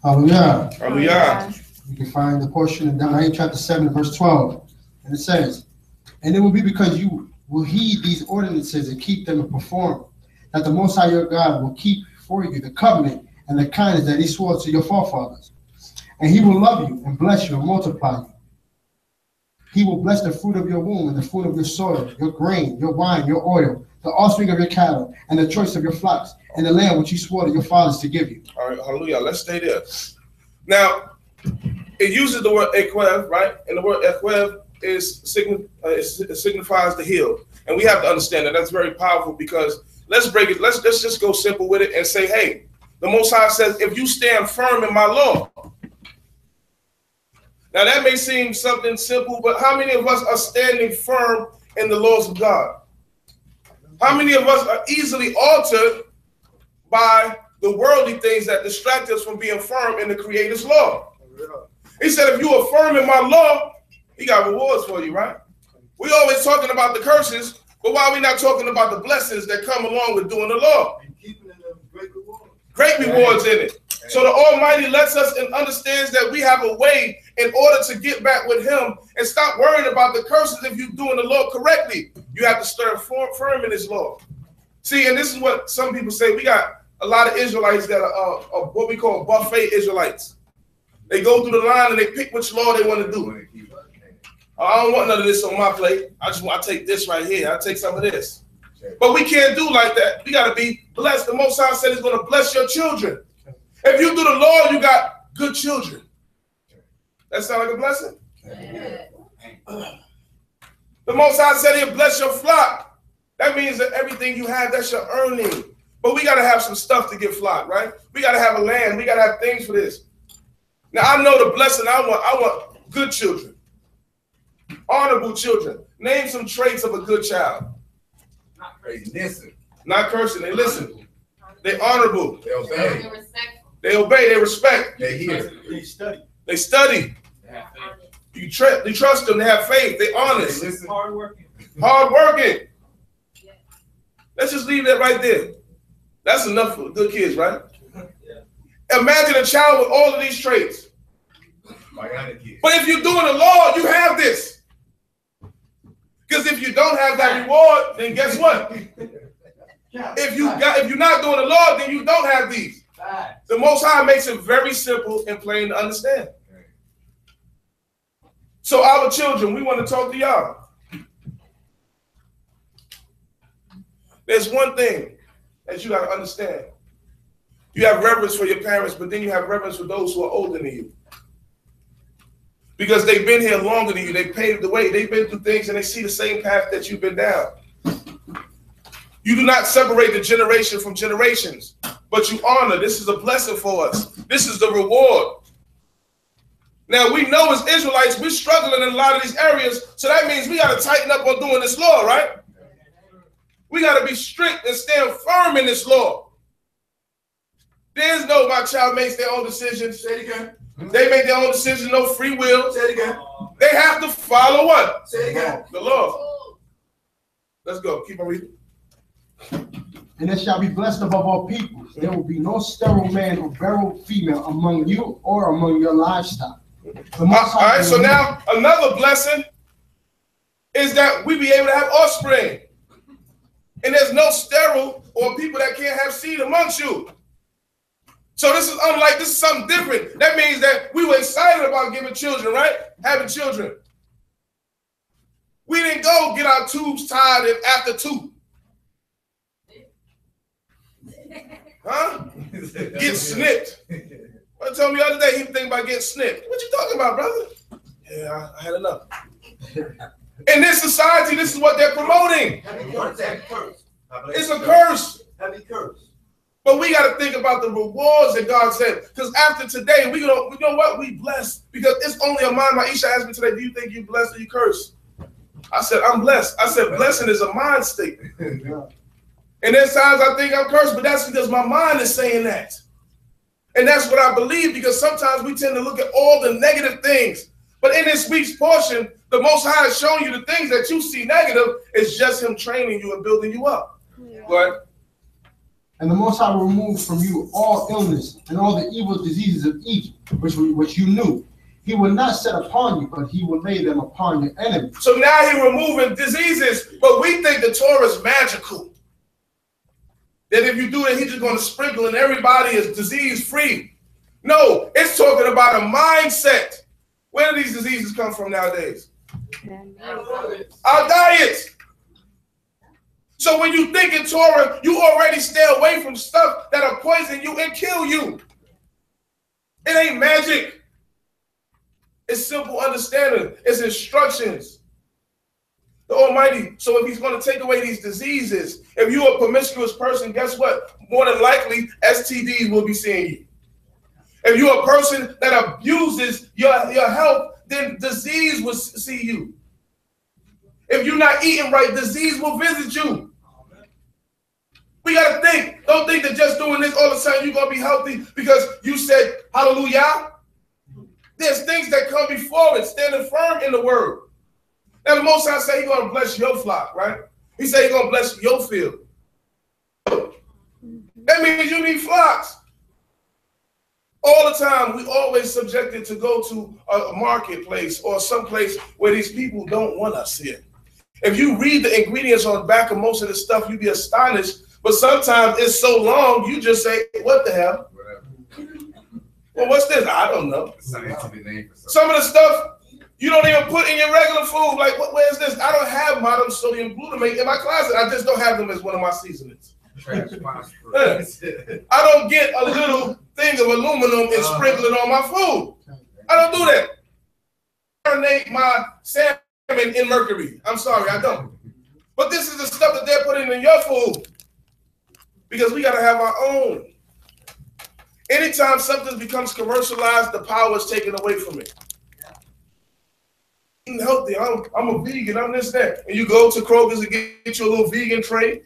Hallelujah. Hallelujah. You can find the portion in Deuteronomy chapter 7, verse 12. And it says, and it will be because you will heed these ordinances and keep them and perform, that the Most High your God will keep for you the covenant and the kindness that he swore to your forefathers. And he will love you and bless you and multiply you. He will bless the fruit of your womb and the fruit of your soil, your grain, your wine, your oil, the offspring of your cattle, and the choice of your flocks, and the land which he swore to your fathers to give you. All right, hallelujah. Let's stay there. Now, it uses the word Ekev, right? And the word Ekev signifies the heel. And we have to understand that that's very powerful because let's break it. Let's just go simple with it and say, hey, the Most High says, if you stand firm in my law. Now, that may seem something simple, but how many of us are standing firm in the laws of God? How many of us are easily altered by the worldly things that distract us from being firm in the Creator's law? He said, if you are firm in my law, he got rewards for you, right? We always talking about the curses, but why are we not talking about the blessings that come along with doing the law? Great rewards in it. So the Almighty lets us and understands that we have a way in order to get back with him and stop worrying about the curses if you're doing the law correctly. You have to stand firm in his law. See, and this is what some people say. We got a lot of Israelites that are what we call buffet Israelites. They go through the line and they pick which law they want to do. I don't want none of this on my plate. I take this right here. I take some of this. But we can't do like that. We got to be blessed. The Most High said he's going to bless your children. If you do the law, you got good children. That sound like a blessing? The Most High said he'll bless your flock. That means that everything you have, that's your earning. But we got to have some stuff to get flock, right? We got to have a land. We got to have things for this. Now, I know the blessing I want good children. Honorable children. Name some traits of a good child. Not crazy. Listen. Not cursing. They listen. They honorable. They obey. They obey. They respect. They hear. They study. They study. You trust them. They have faith. They honest. Hard working. Hard working. Let's just leave that right there. That's enough for good kids, right? Yeah. Imagine a child with all of these traits. But if you're doing the Lord, you have this. Because if you don't have that reward, then guess what? If you're not doing the Lord, then you don't have these. The Most High makes it very simple and plain to understand. So our children, we want to talk to y'all. There's one thing that you got to understand. You have reverence for your parents, but then you have reverence for those who are older than you. Because they've been here longer than you. They paved the way. They've been through things and they see the same path that you've been down. You do not separate the generation from generations, but you honor. This is a blessing for us. This is the reward. Now, we know as Israelites, we're struggling in a lot of these areas, so that means we got to tighten up on doing this law, right? We got to be strict and stand firm in this law. There's no, my child makes their own decisions. Say it again. They make their own decisions, no free will. Say it again. They have to follow what? Say it again. The law. Let's go. Keep on reading. And it shall be blessed above all people. There will be no sterile man or barren female among you or among your livestock. All right, so now another blessing is that we be able to have offspring. And there's no sterile or people that can't have seed amongst you. So this is unlike, this is something different. That means that we were excited about giving children, right? Having children. We didn't go get our tubes tied after 2. Huh? Get snipped. I told me the other day he was thinking about getting snipped. What you talking about, brother? Yeah, I had enough. In this society, this is what they're promoting. It's a curse. Heavy curse. But we got to think about the rewards that God said. Because after today, we know what? We blessed. Because it's only a mind. Maisha asked me today, do you think you blessed or you curse? I said, I'm blessed. I said, blessing is a mind state. And there's times I think I'm cursed, but that's because my mind is saying that. And that's what I believe, because sometimes we tend to look at all the negative things. But in this week's portion, the Most High is showing you the things that you see negative is just him training you and building you up. Yeah. But and the Most High will remove from you all illness and all the evil diseases of Egypt, which you knew. He will not set upon you, but he will lay them upon your enemies. So now he's removing diseases, but we think the Torah is magical. That if you do it, he's just going to sprinkle and everybody is disease-free. No, it's talking about a mindset. Where do these diseases come from nowadays? Our diets. So when you think in Torah, you already stay away from stuff that'll poison you and kill you. It ain't magic. It's simple understanding. It's instructions. The Almighty. So if he's going to take away these diseases, if you're a promiscuous person, guess what? More than likely, STDs will be seeing you. If you're a person that abuses your health, then disease will see you. If you're not eating right, disease will visit you. We got to think. Don't think that just doing this all of a sudden you're going to be healthy because you said hallelujah. There's things that come before it, standing firm in the word. Now the Most High say he's going to bless your flock, right? He said he's going to bless your field. That means you need flocks. All the time, we always subjected to go to a marketplace or someplace where these people don't want us here. If you read the ingredients on the back of most of the stuff, you'd be astonished. But sometimes it's so long, you just say, what the hell? Well, what's this? I don't know. Some of the stuff you don't even put in your regular food. Like, where's this? I don't have monosodium glutamate in my closet. I just don't have them as one of my seasonings. I don't get a little thing of aluminum and sprinkle it on my food. I don't do that. I marinate my salmon in mercury. I'm sorry, I don't. But this is the stuff that they're putting in your food. Because we got to have our own. Anytime something becomes commercialized, the power is taken away from it. Eating healthy, I'm a vegan, I'm this, that. And you go to Kroger's and get you a little vegan tray.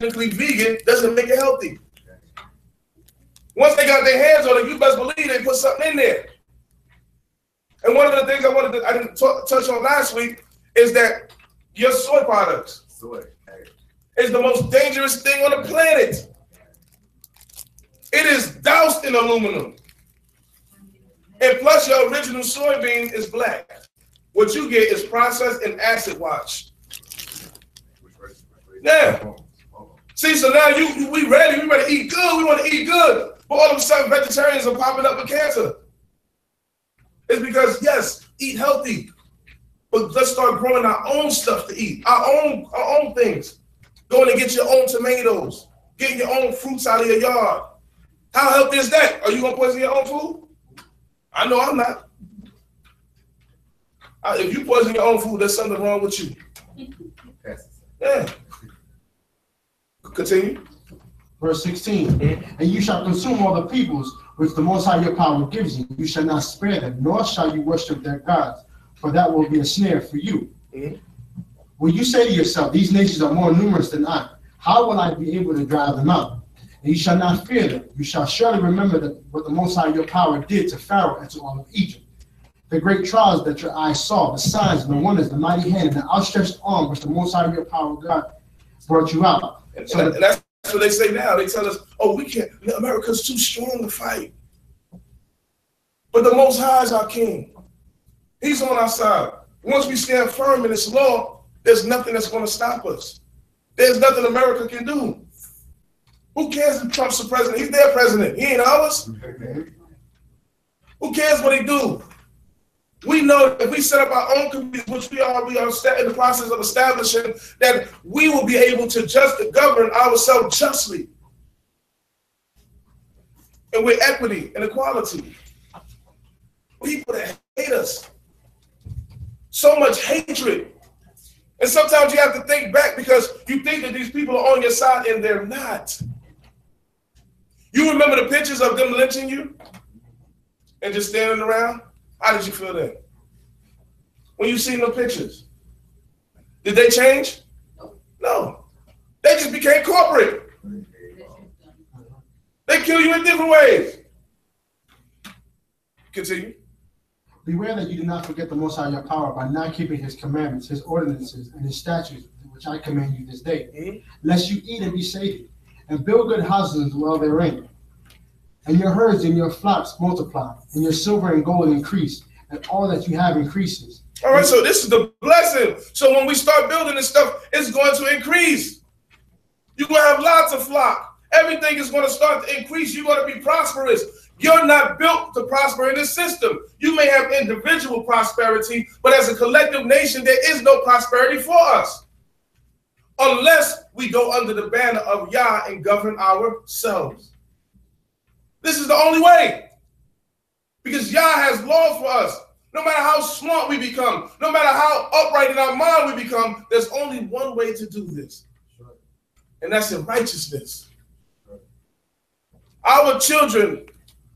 Technically vegan doesn't make it healthy. Once they got their hands on it, you best believe they put something in there. And one of the things I didn't touch on last week is that your soy products is the most dangerous thing on the planet. It is doused in aluminum. And plus your original soybean is black. What you get is processed and acid wash. Yeah. See, so now we ready to eat good, we want to eat good. But all of a sudden vegetarians are popping up with cancer. It's because, yes, eat healthy. But let's start growing our own stuff to eat, our own things. Going and get your own tomatoes, getting your own fruits out of your yard. How healthy is that? Are you gonna poison your own food? I know I'm not. If you poison your own food, there's something wrong with you. Yeah. Continue. Verse 16. And you shall consume all the peoples which the Most High your power gives you. You shall not spare them, nor shall you worship their gods, for that will be a snare for you. When you say to yourself, these nations are more numerous than I, how will I be able to drive them out? And you shall not fear them. You shall surely remember that what the Most High your power did to Pharaoh and to all of Egypt. The great trials that your eyes saw, the signs and the wonders, the mighty hand, and the outstretched arm which the Most High your power God brought you out. And that's what they say now. They tell us, oh, we can't, America's too strong to fight. But the Most High is our king. He's on our side. Once we stand firm in this law, there's nothing that's going to stop us. There's nothing America can do. Who cares if Trump's the president? He's their president. He ain't ours. Who cares what he do? We know if we set up our own communities, which we are in the process of establishing, that we will be able to govern ourselves justly and with equity and equality. People that hate us, so much hatred. And sometimes you have to think back because you think that these people are on your side and they're not. You remember the pictures of them lynching you and just standing around? How did you feel then? When you seen the pictures? Did they change? No. They just became corporate. They kill you in different ways. Continue. Beware that you do not forget the Most High your power by not keeping his commandments, his ordinances, and his statutes, which I command you this day, lest you eat and be sated, and build good houses and dwell therein. And your herds and your flocks multiply, and your silver and gold increase, and all that you have increases. All right, so this is the blessing. So when we start building this stuff, it's going to increase. You're going to have lots of flock. Everything is going to start to increase. You're going to be prosperous. You're not built to prosper in this system. You may have individual prosperity, but as a collective nation, there is no prosperity for us unless we go under the banner of Yah and govern ourselves. This is the only way, because Yah has laws for us. No matter how smart we become, no matter how upright in our mind we become, there's only one way to do this, and that's in righteousness. Our children,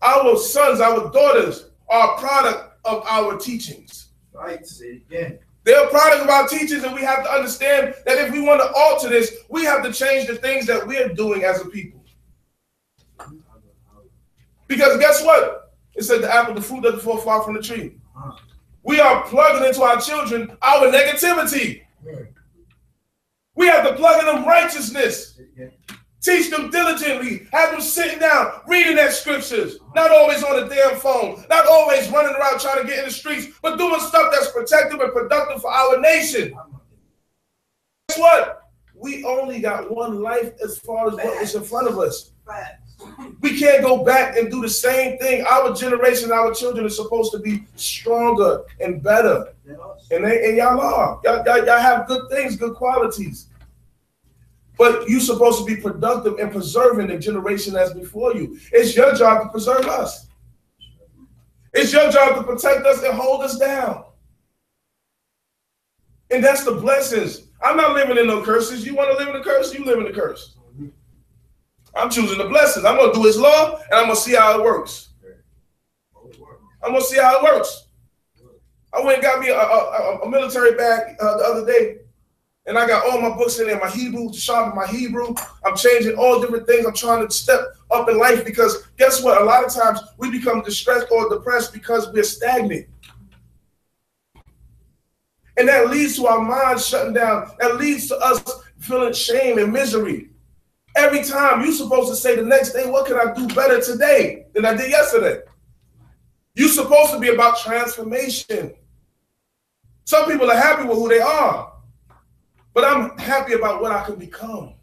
our sons, our daughters are a product of our teachings. Right, say it again. They're a product of our teachings, and we have to understand that if we want to alter this, we have to change the things that we're doing as a people. Because guess what? It said the fruit doesn't fall far from the tree. We are plugging into our children our negativity. We have to plug in them righteousness. Teach them diligently. Have them sitting down, reading their scriptures. Not always on a damn phone. Not always running around trying to get in the streets, but doing stuff that's protective and productive for our nation. Guess what? We only got one life as far as what is in front of us. We can't go back and do the same thing. Our generation, our children are supposed to be stronger and better. And y'all are. Y'all have good things, good qualities. But you're supposed to be productive and preserving the generation that's before you. It's your job to preserve us. It's your job to protect us and hold us down. And that's the blessings. I'm not living in no curses. You want to live in the curse? You live in the curse. I'm choosing the blessings. I'm going to do his law, and I'm going to see how it works. I'm going to see how it works. I went and got me a military bag the other day, and I got all my books in there, my Hebrew, sharpen my Hebrew. I'm changing all different things. I'm trying to step up in life because guess what? A lot of times we become distressed or depressed because we're stagnant. And that leads to our minds shutting down. That leads to us feeling shame and misery. Every time you're supposed to say the next day, what can I do better today than I did yesterday? You're supposed to be about transformation. Some people are happy with who they are, but I'm happy about what I can become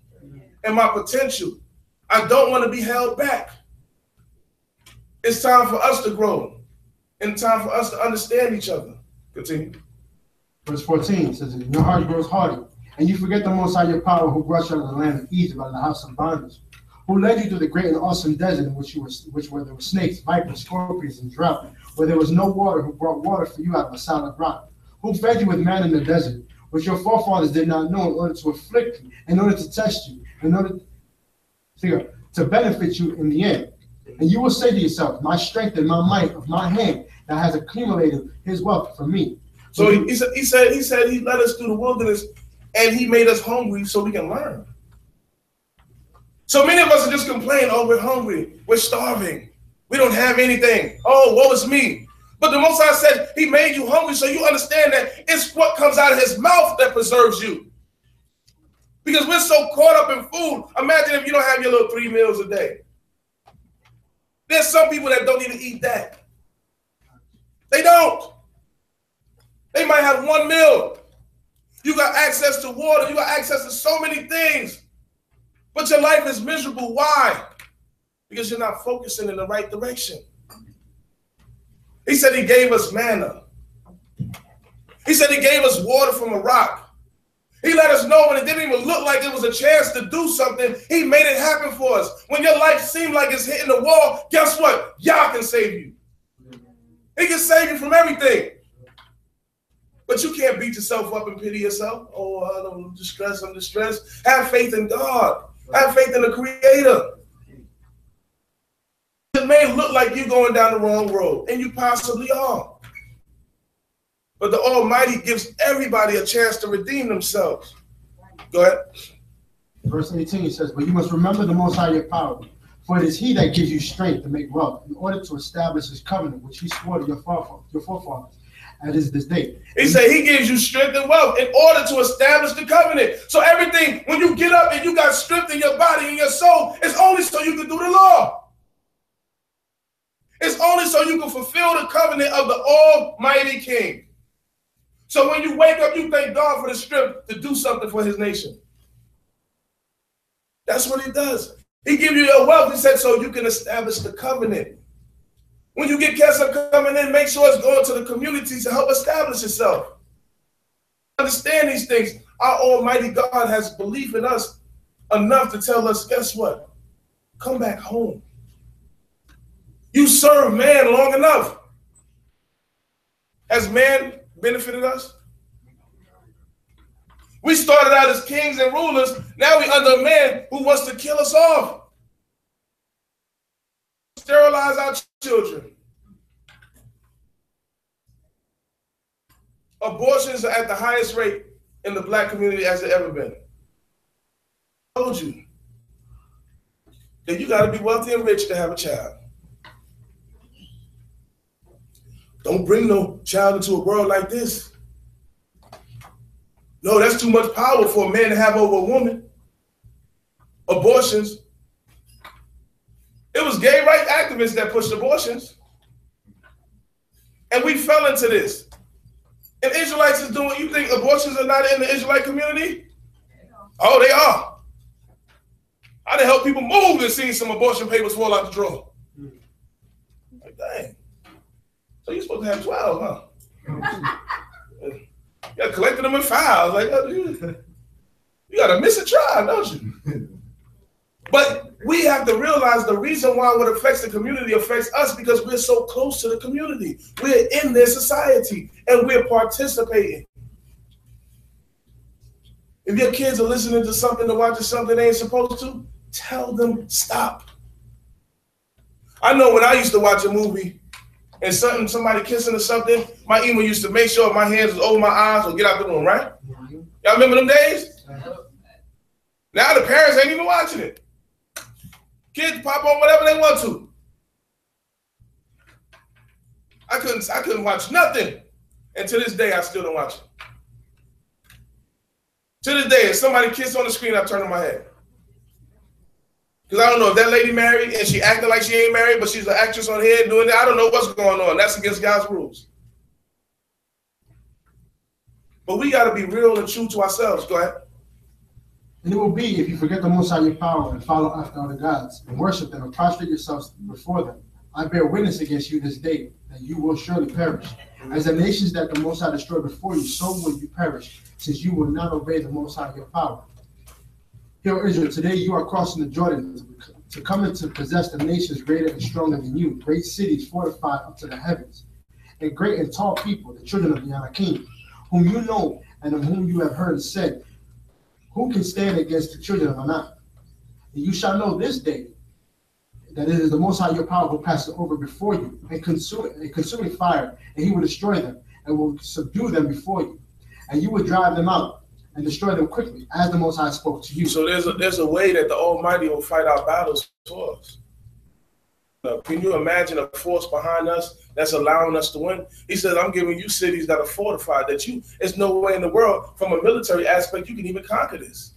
and my potential. I don't want to be held back. It's time for us to grow and time for us to understand each other. Continue. Verse 14 says, "And your heart grows hardy, and you forget the Most High your power, who brought you out of the land of Egypt, out of the house of bondage, who led you through the great and awesome desert, in which where there were snakes, vipers, scorpions, and drought, where there was no water, who brought water for you out of a solid rock, who fed you with manna in the desert, which your forefathers did not know, in order to afflict you, in order to test you, in order to benefit you in the end. And you will say to yourself, my strength and my might of my hand that has accumulated his wealth for me." So he said he led us through the wilderness and he made us hungry so we can learn. So many of us are just complaining, oh, we're hungry, we're starving, we don't have anything. Oh, woe is me. But the Most High said he made you hungry so you understand that it's what comes out of his mouth that preserves you. Because we're so caught up in food. Imagine if you don't have your little 3 meals a day. There's some people that don't even eat that. They don't. They might have 1 meal. You got access to water. You got access to so many things. But your life is miserable. Why? Because you're not focusing in the right direction. He said he gave us manna. He said he gave us water from a rock. He let us know when it didn't even look like it was a chance to do something. He made it happen for us. When your life seemed like it's hitting the wall, guess what? Yah can save you. He can save you from everything. But you can't beat yourself up and pity yourself. Oh, I'm distressed, I'm distressed. Have faith in God. Have faith in the Creator. It may look like you're going down the wrong road, and you possibly are. But the Almighty gives everybody a chance to redeem themselves. Go ahead. Verse 18 says, "But you must remember the Most High your power, for it is he that gives you strength to make wealth, in order to establish his covenant, which he swore to your forefathers, as is this day." He said he gives you strength and wealth in order to establish the covenant. So everything, when you get up and you got strength in your body and your soul, it's only so you can do the law. It's only so you can fulfill the covenant of the Almighty King. So when you wake up, you thank God for the strength to do something for his nation. That's what he does. He gives you your wealth, he said, so you can establish the covenant. When you get cancer coming in, make sure it's going to the community to help establish itself. Understand these things. Our Almighty God has belief in us enough to tell us, guess what? Come back home. You serve man long enough. Has man benefited us? We started out as kings and rulers. Now we're under a man who wants to kill us off. Sterilize our children. Abortions are at the highest rate in the black community as it ever been. I told you that you got to be wealthy and rich to have a child. Don't bring no child into a world like this. No, that's too much power for a man to have over a woman. Abortions. It was gay rights activists that pushed abortions. And we fell into this. And Israelites is doing, you think abortions are not in the Israelite community? Oh, they are. I done helped people move and seen some abortion papers fall out the drawer. Like, dang. So you're supposed to have 12, huh? You collected them in files. Like, oh, you got to miss a trial, don't you? But we have to realize the reason why what affects the community affects us because we're so close to the community. We're in their society and we're participating. If your kids are listening to something or watching something they ain't supposed to, tell them stop. I know when I used to watch a movie and somebody kissing or something, my email used to make sure my hands was over my eyes or get out the room, right? Y'all remember them days? Now the parents ain't even watching it. Kids pop on whatever they want to. I couldn't watch nothing. And to this day, I still don't watch it. To this day, if somebody kiss on the screen, I turn on my head. Because I don't know if that lady married and she acting like she ain't married, but she's an actress on here doing that. I don't know what's going on. That's against God's rules. But we got to be real and true to ourselves. Go ahead. And it will be if you forget the Most High your power and follow after other gods and worship them and prostrate yourselves before them. I bear witness against you this day that you will surely perish. As the nations that the Most High destroyed before you, so will you perish, since you will not obey the Most High your power. Hear, Israel, today you are crossing the Jordan to come and to possess the nations greater and stronger than you, great cities fortified up to the heavens, and great and tall people, the children of the Anakim, whom you know and of whom you have heard said, who can stand against the children of Anak? And you shall know this day that it is the Most High your power who passes over before you, and consuming fire, and he will destroy them, and will subdue them before you. And you will drive them out, and destroy them quickly, as the Most High spoke to you. So there's a way that the Almighty will fight our battles for us. Can you imagine a force behind us that's allowing us to win? He says, I'm giving you cities that are fortified, that there's no way in the world, from a military aspect, you can even conquer this.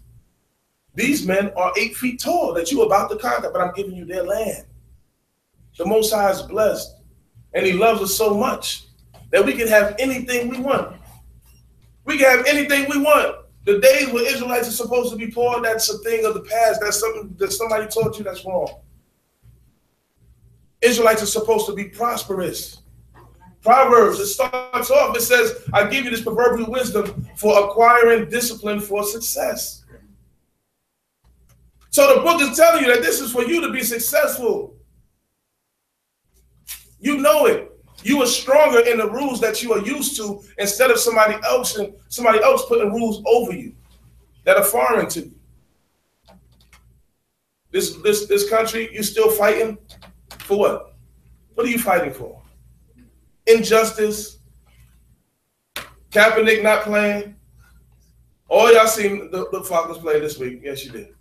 These men are 8 feet tall that you're about to conquer, but I'm giving you their land. The Most High is blessed, and he loves us so much that we can have anything we want. We can have anything we want. The days where Israelites are supposed to be poor, that's a thing of the past. That's something that somebody taught you that's wrong. Israelites are supposed to be prosperous. Proverbs, it starts off, it says, I give you this proverbial wisdom for acquiring discipline for success. So the book is telling you that this is for you to be successful. You know it. You are stronger in the rules that you are used to instead of somebody else putting rules over you that are foreign to you. This country, you're still fighting for what? What are you fighting for? Injustice. Kaepernick not playing. All y'all seen the Falcons play this week. Yes, you did.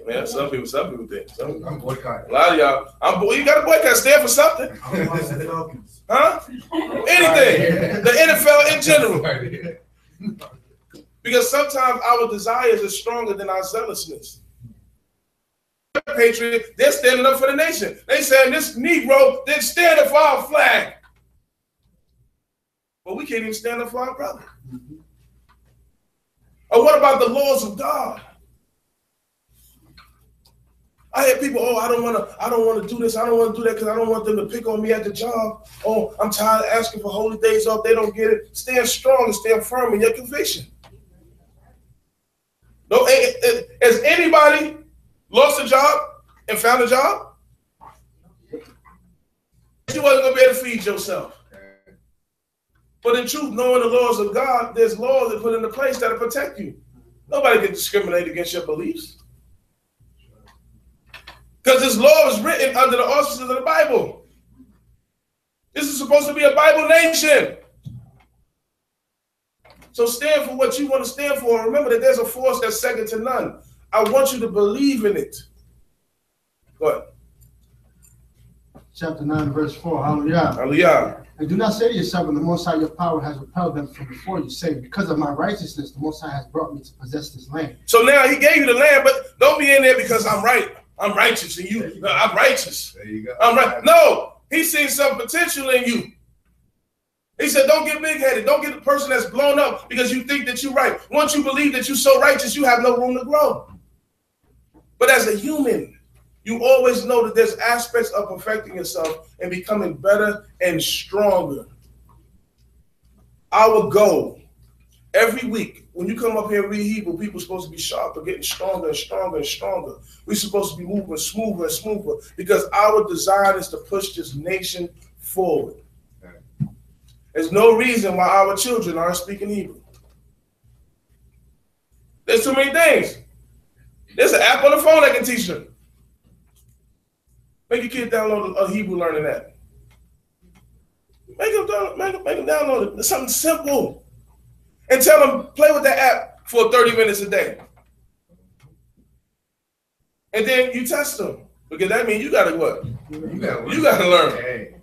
Man, some people did. I'm boycotting. A lot of y'all. You got to boycott. Stand for something. Huh? Anything. The NFL in general. Because sometimes our desires are stronger than our zealousness. Patriot, they're standing up for the nation. They saying this Negro didn't stand up for our flag. But we can't even stand up for our brother. Or what about the laws of God? I hear people, I don't want to do this, I don't want to do that because I don't want them to pick on me at the job. Oh, I'm tired of asking for holy days off. They don't get it. Stand strong and stand firm in your conviction. No, has anybody lost a job and found a job? You wasn't going to be able to feed yourself. But in truth, knowing the laws of God, there's laws that put into place that'll protect you. Nobody can discriminate against your beliefs. Because this law is written under the auspices of the Bible. This is supposed to be a Bible nation. So stand for what you want to stand for. And remember that there's a force that's second to none. I want you to believe in it. Go ahead. Chapter 9, verse 4. Hallelujah. Hallelujah. And do not say to yourself, when the Most High your power has repelled them from before you, saying, because of my righteousness, the Most High has brought me to possess this land. So now he gave you the land, but don't be in there because I'm right. I'm righteous, and I'm righteous. There you go. I'm right. No, he sees some potential in you. He said, don't get big-headed. Don't get the person that's blown up because you think that you're right. Once you believe that you're so righteous, you have no room to grow. But as a human, you always know that there's aspects of perfecting yourself and becoming better and stronger. Our goal, every week, when you come up here and read Hebrew, people are supposed to be sharper, getting stronger and stronger and stronger. We're supposed to be moving smoother and smoother because our desire is to push this nation forward. There's no reason why our children aren't speaking Hebrew. There's too many things. There's an app on the phone that can teach them. Make your kid download a Hebrew learning app. Make them download it. It's something simple. And tell them, play with that app for 30 minutes a day. And then you test them. Because that means you got to what? You got to learn. Hey.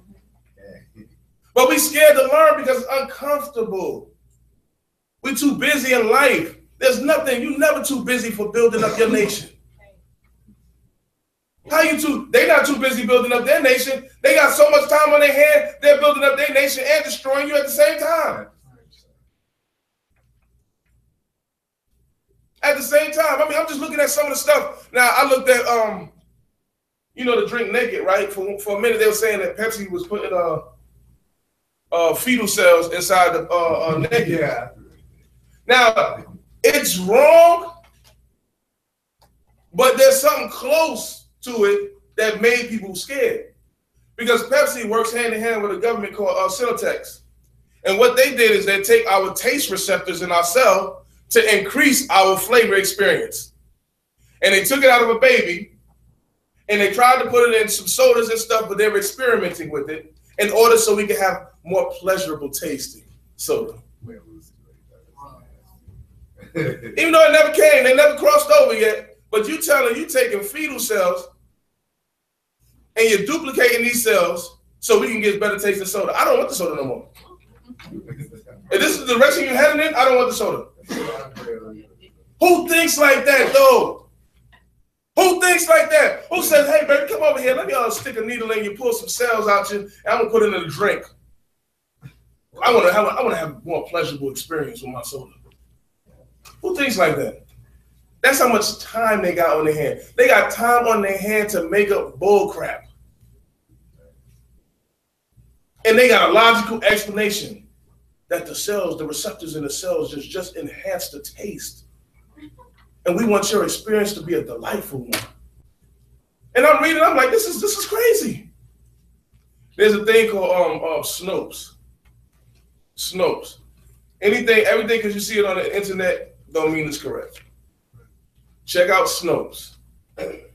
But we scared to learn because it's uncomfortable. We're too busy in life. There's nothing, you're never too busy for building up your nation. How you two? They're not too busy building up their nation. They got so much time on their hand, they're building up their nation and destroying you at the same time. At the same time, I mean, I'm just looking at some of the stuff. Now, I looked at, you know, the drink naked, right? For a minute, they were saying that Pepsi was putting fetal cells inside the naked. Yeah. Now, it's wrong, but there's something close to it that made people scared. Because Pepsi works hand in hand with a government called Sinotex. And what they did is they take our taste receptors in our cell to increase our flavor experience. And they took it out of a baby and they tried to put it in some sodas and stuff, but they were experimenting with it in order so we could have more pleasurable tasting soda. Even though it never came, they never crossed over yet, but you telling you taking fetal cells and you're duplicating these cells so we can get better tasting soda. I don't want the soda no more. If this is the direction you're heading in, I don't want the soda. Who thinks like that, though? Who thinks like that? Who says, hey, baby, come over here. Let me stick a needle in you, pull some cells out you, and I'm going to put it in a drink. I want to have a more pleasurable experience with my soda. Who thinks like that? That's how much time they got on their hand. They got time on their hand to make up bull crap. And they got a logical explanation that the cells, the receptors in the cells just enhance the taste. And we want your experience to be a delightful one. And I'm reading, I'm like, this is crazy. There's a thing called Snopes. Snopes. Anything, everything, because you see it on the internet, don't mean it's correct. Check out Snopes.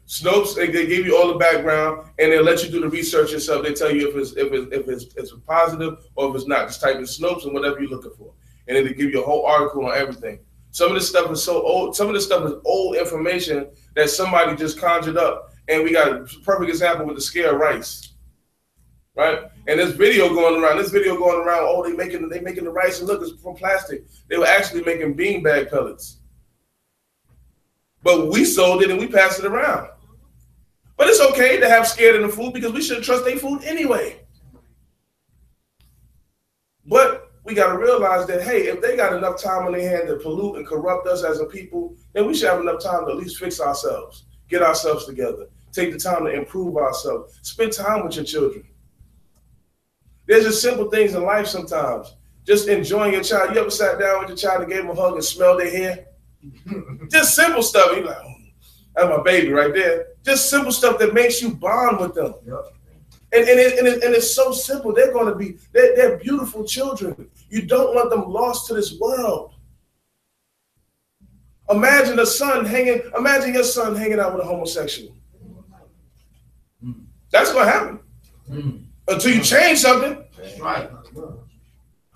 Snopes, they give you all the background and they'll let you do the research yourself. They tell you if it's positive or if it's not. Just type in Snopes and whatever you're looking for. And then they give you a whole article on everything. Some of this stuff is so old. Some of this stuff is old information that somebody just conjured up. And we got a perfect example with the scare rice, right? And this video going around. Oh, they making the rice and look, it's from plastic. They were actually making beanbag pellets. But we sold it and we passed it around. But it's okay to have scared in the food because we should trust their food anyway. But we got to realize that, hey, if they got enough time on their hand to pollute and corrupt us as a people, then we should have enough time to at least fix ourselves, get ourselves together, take the time to improve ourselves, spend time with your children. There's just simple things in life sometimes. Just enjoying your child. You ever sat down with your child and gave them a hug and smelled their hair? Just simple stuff. You're like, oh, that's my baby right there. Just simple stuff that makes you bond with them. Yep. And it's so simple. They're beautiful children. You don't want them lost to this world. Imagine your son hanging out with a homosexual. That's gonna happen. Until you change something. That's right.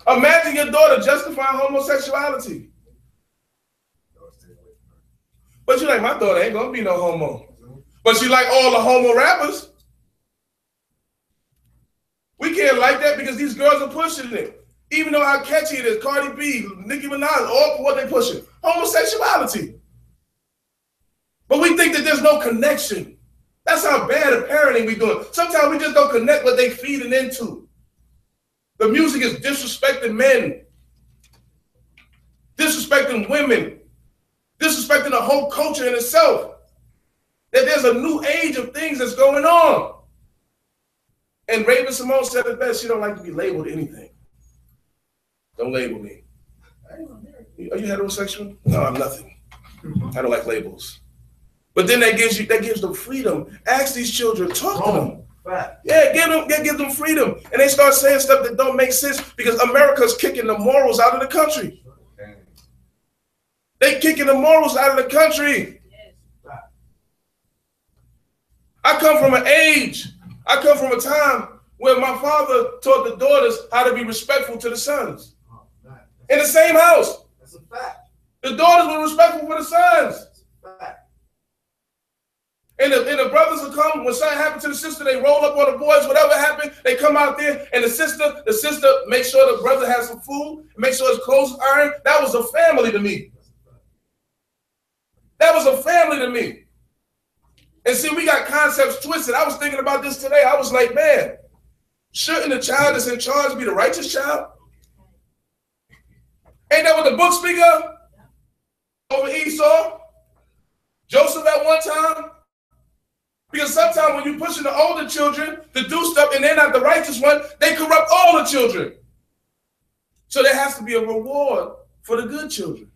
Imagine your daughter justifying homosexuality. But you like, my daughter ain't gonna be no homo. But you like all the homo rappers. We can't like that because these girls are pushing it. Even though how catchy it is, Cardi B, Nicki Minaj, all what they pushing. Homosexuality. But we think that there's no connection. That's how bad of parenting we doing. Sometimes we just don't connect what they feeding into. The music is disrespecting men, disrespecting women, disrespecting the whole culture in itself. That there's a new age of things that's going on. And Raven Simone said it best, she don't like to be labeled anything. Don't label me. Are you heterosexual? No, I'm nothing. I don't like labels. But then that gives them freedom. Ask these children, talk to them. Yeah, give them freedom. And they start saying stuff that don't make sense because America's kicking the morals out of the country. They kicking the morals out of the country. I come from a time where my father taught the daughters how to be respectful to the sons. In the same house. That's a fact. The daughters were respectful for the sons. And the brothers will come, when something happened to the sister, they roll up on the boys, whatever happened, they come out there, and the sister makes sure the brother has some food, make sure his clothes are ironed. That was a family to me. That was a family to me. And see, we got concepts twisted. I was thinking about this today. I was like, man, shouldn't the child that's in charge be the righteous child? Ain't that what the book speak of? Over Esau? Joseph at one time? Because sometimes when you're pushing the older children to do stuff and they're not the righteous one, they corrupt all the children. So there has to be a reward for the good children.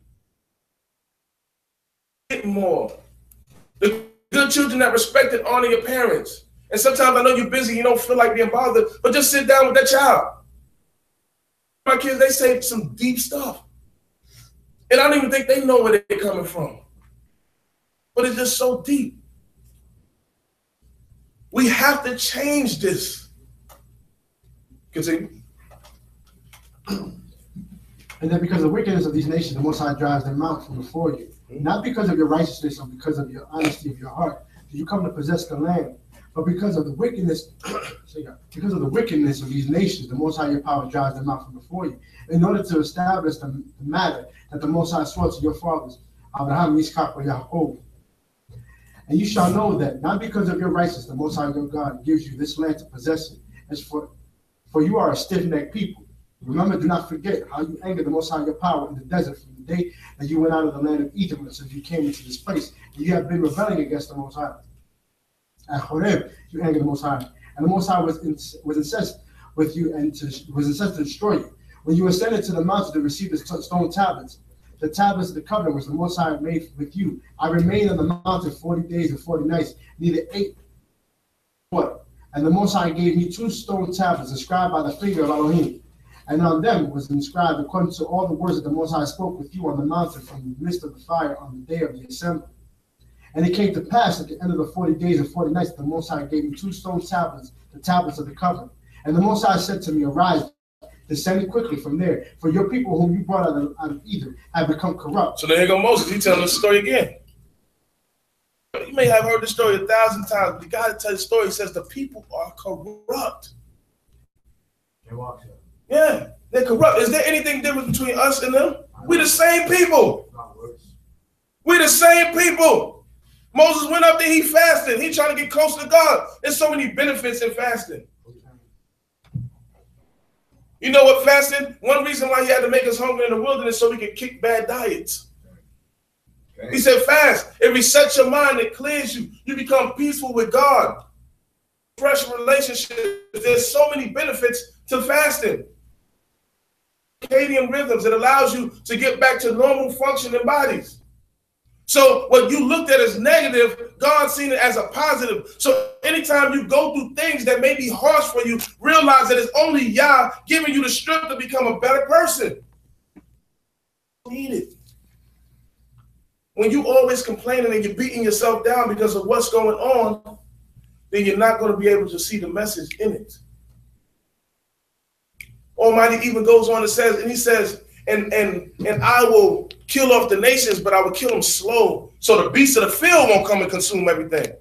Get more. The good children that respect and honor your parents. And sometimes I know you're busy, you don't feel like being bothered, but just sit down with that child. My kids, they say some deep stuff. And I don't even think they know where they're coming from. But it's just so deep. We have to change this. Continue. And then because of the wickedness of these nations, the Most High drives them out from before you. Not because of your righteousness or because of your honesty of your heart do you come to possess the land, but because of the wickedness, because of the wickedness of these nations, the Most High your power drives them out from before you, in order to establish the matter that the Most High swore to your fathers, Abraham, Yitzchak, and Yaakov. And you shall know that not because of your righteousness, the Most High your God gives you this land to possess it. As for you are a stiff-necked people. Remember, do not forget how you angered the Most High your power in the desert from the day that you went out of the land of Egypt until you came into this place. And you have been rebelling against the Most High. At Horeb, you angered the Most High. And the Most High was incensed with you and was incensed to destroy you. When you ascended to the mountain to receive the stone tablets, the tablets of the covenant which the Most High made with you, I remained on the mountain 40 days and 40 nights, neither ate what. And the Most High gave me 2 stone tablets inscribed by the finger of Elohim. And on them was inscribed according to all the words that the Most High spoke with you on the mountain from the midst of the fire on the day of the assembly. And it came to pass at the end of the 40 days and 40 nights that the Most High gave me 2 stone tablets, the tablets of the covenant. And the Most High said to me, arise, descend quickly from there, for your people whom you brought out of Egypt have become corrupt. So there you go Moses, he's telling the story again. You may have heard the story 1,000 times, but the guy that tells the story says the people are corrupt. Yeah, they're corrupt. Is there anything different between us and them? We're the same people. We're the same people. Moses went up there, he fasted. He trying to get close to God. There's so many benefits in fasting. You know what, fasting? One reason why he had to make us hungry in the wilderness so we could kick bad diets. He said fast. It resets your mind. It clears you. You become peaceful with God. Fresh relationships. There's so many benefits to fasting. Circadian rhythms. It allows you to get back to normal functioning bodies. So what you looked at as negative, God's seen it as a positive. So anytime you go through things that may be harsh for you, realize that it's only Yah giving you the strength to become a better person. You need it. When you always complaining and you're beating yourself down because of what's going on, then you're not going to be able to see the message in it. Almighty even goes on and says, and he says, and I will kill off the nations, but I will kill them slow, so the beasts of the field won't come and consume everything.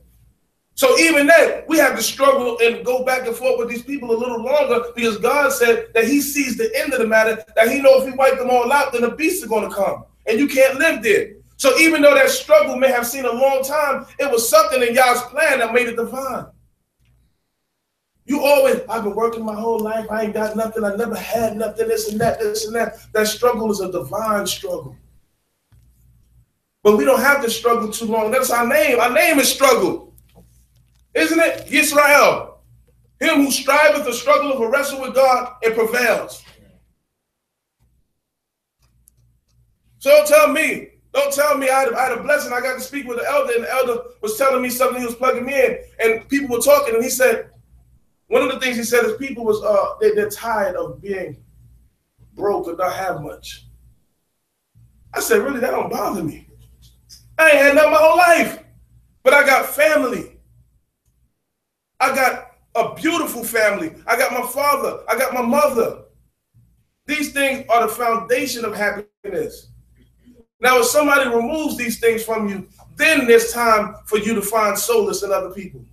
So even then, we have to struggle and go back and forth with these people a little longer, because God said that he sees the end of the matter, that he knows if we wipe them all out, then the beasts are going to come, and you can't live there. So even though that struggle may have seen a long time, it was something in Yah's plan that made it divine. You always, I've been working my whole life. I ain't got nothing. I never had nothing, this and that, this and that. That struggle is a divine struggle. But we don't have to struggle too long. That's our name. Our name is struggle. Isn't it? Yisrael. Him who striveth to struggle of a wrestle with God and prevails. So don't tell me I had a blessing. I got to speak with the elder, and the elder was telling me something. He was plugging me in, and people were talking, and he said, one of the things he said is people was they're tired of being broke or not have much. I said, really, that don't bother me. I ain't had nothing my whole life, but I got family. I got a beautiful family. I got my father. I got my mother. These things are the foundation of happiness. Now, if somebody removes these things from you, then there's time for you to find solace in other people.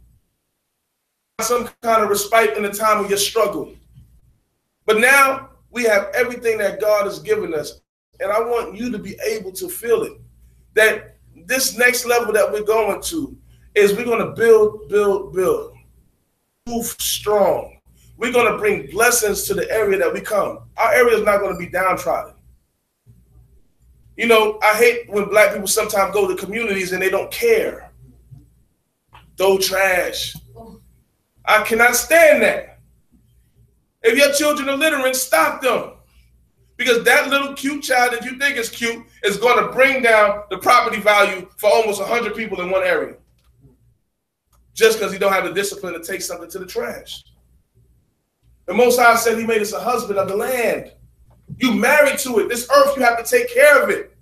Some kind of respite in the time of your struggle. But now we have everything that God has given us. And I want you to be able to feel it. That this next level that we're going to is we're going to build, move strong. We're going to bring blessings to the area that we come. Our area is not going to be downtrodden. You know, I hate when black people sometimes go to communities and they don't care. Throw trash. I cannot stand that. If your children are littering, stop them. Because that little cute child that you think is cute is going to bring down the property value for almost 100 people in one area. Just because he don't have the discipline to take something to the trash. The Most High said he made us a husband of the land. You married to it. This earth, you have to take care of it.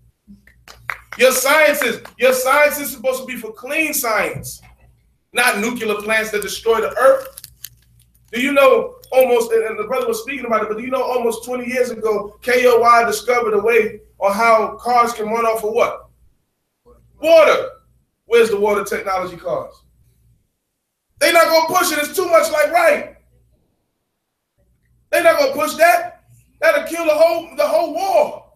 Your science is supposed to be for clean science, not nuclear plants that destroy the earth. Do you know almost, and the brother was speaking about it, but do you know almost 20 years ago, KOI discovered a way on how cars can run off of what? Water. Where's the water technology cars? They're not going to push it. It's too much like right. They're not going to push that. That'll kill the whole war.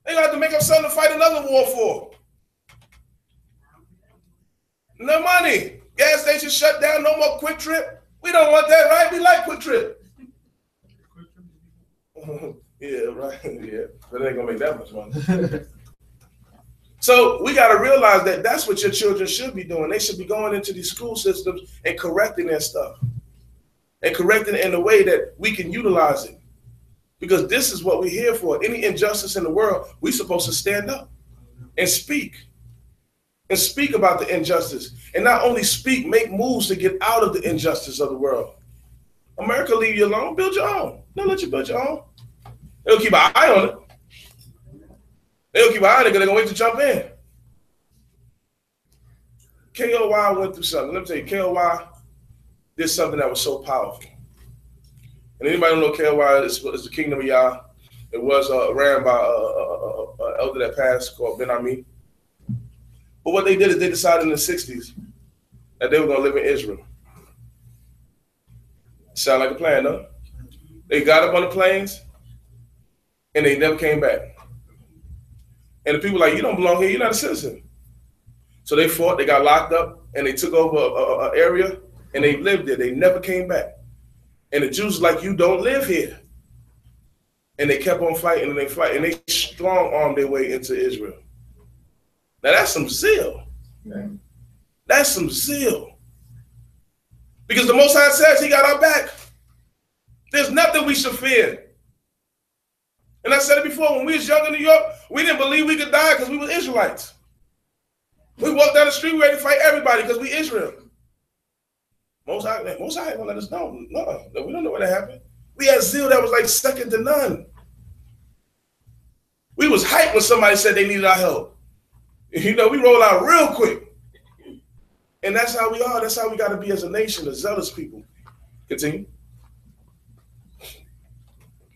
They're going to have to make up something to fight another war for. No money. Gas station shut down. No more Quick Trip. We don't want that, right? We like Quick Trip. Yeah, right. Yeah, but it ain't going to make that much money. So we got to realize that that's what your children should be doing. They should be going into these school systems and correcting their stuff. And correcting it in a way that we can utilize it. Because this is what we're here for. Any injustice in the world, we're supposed to stand up and speak. And speak about the injustice. And not only speak, make moves to get out of the injustice of the world. America leave you alone, build your own. They'll let you build your own. They'll keep an eye on it. They'll keep an eye on it because they're going to wait to jump in. KOI went through something. Let me tell you, KOI did something that was so powerful. And anybody don't know KOI is the kingdom of Yah. It was ran by an elder that passed called Ben Ami. But what they did is they decided in the 60s that they were going to live in Israel. Sound like a plan, though? They got up on the planes and they never came back. And the people were like, you don't belong here, you're not a citizen. So they fought, they got locked up, and they took over an area, and they lived there. They never came back. And the Jews were like, you don't live here. And they kept on fighting, and they fight, and they strong-armed their way into Israel. Now that's some zeal. Okay. That's some zeal. Because the Most High says he got our back. There's nothing we should fear. And I said it before, when we was young in New York, we didn't believe we could die because we were Israelites. We walked down the street ready to fight everybody because we Israel. Most High won't let us know. No, we don't know what happened. We had zeal that was like second to none. We was hyped when somebody said they needed our help. You know, we roll out real quick. And that's how we are. That's how we got to be as a nation, a zealous people. Continue.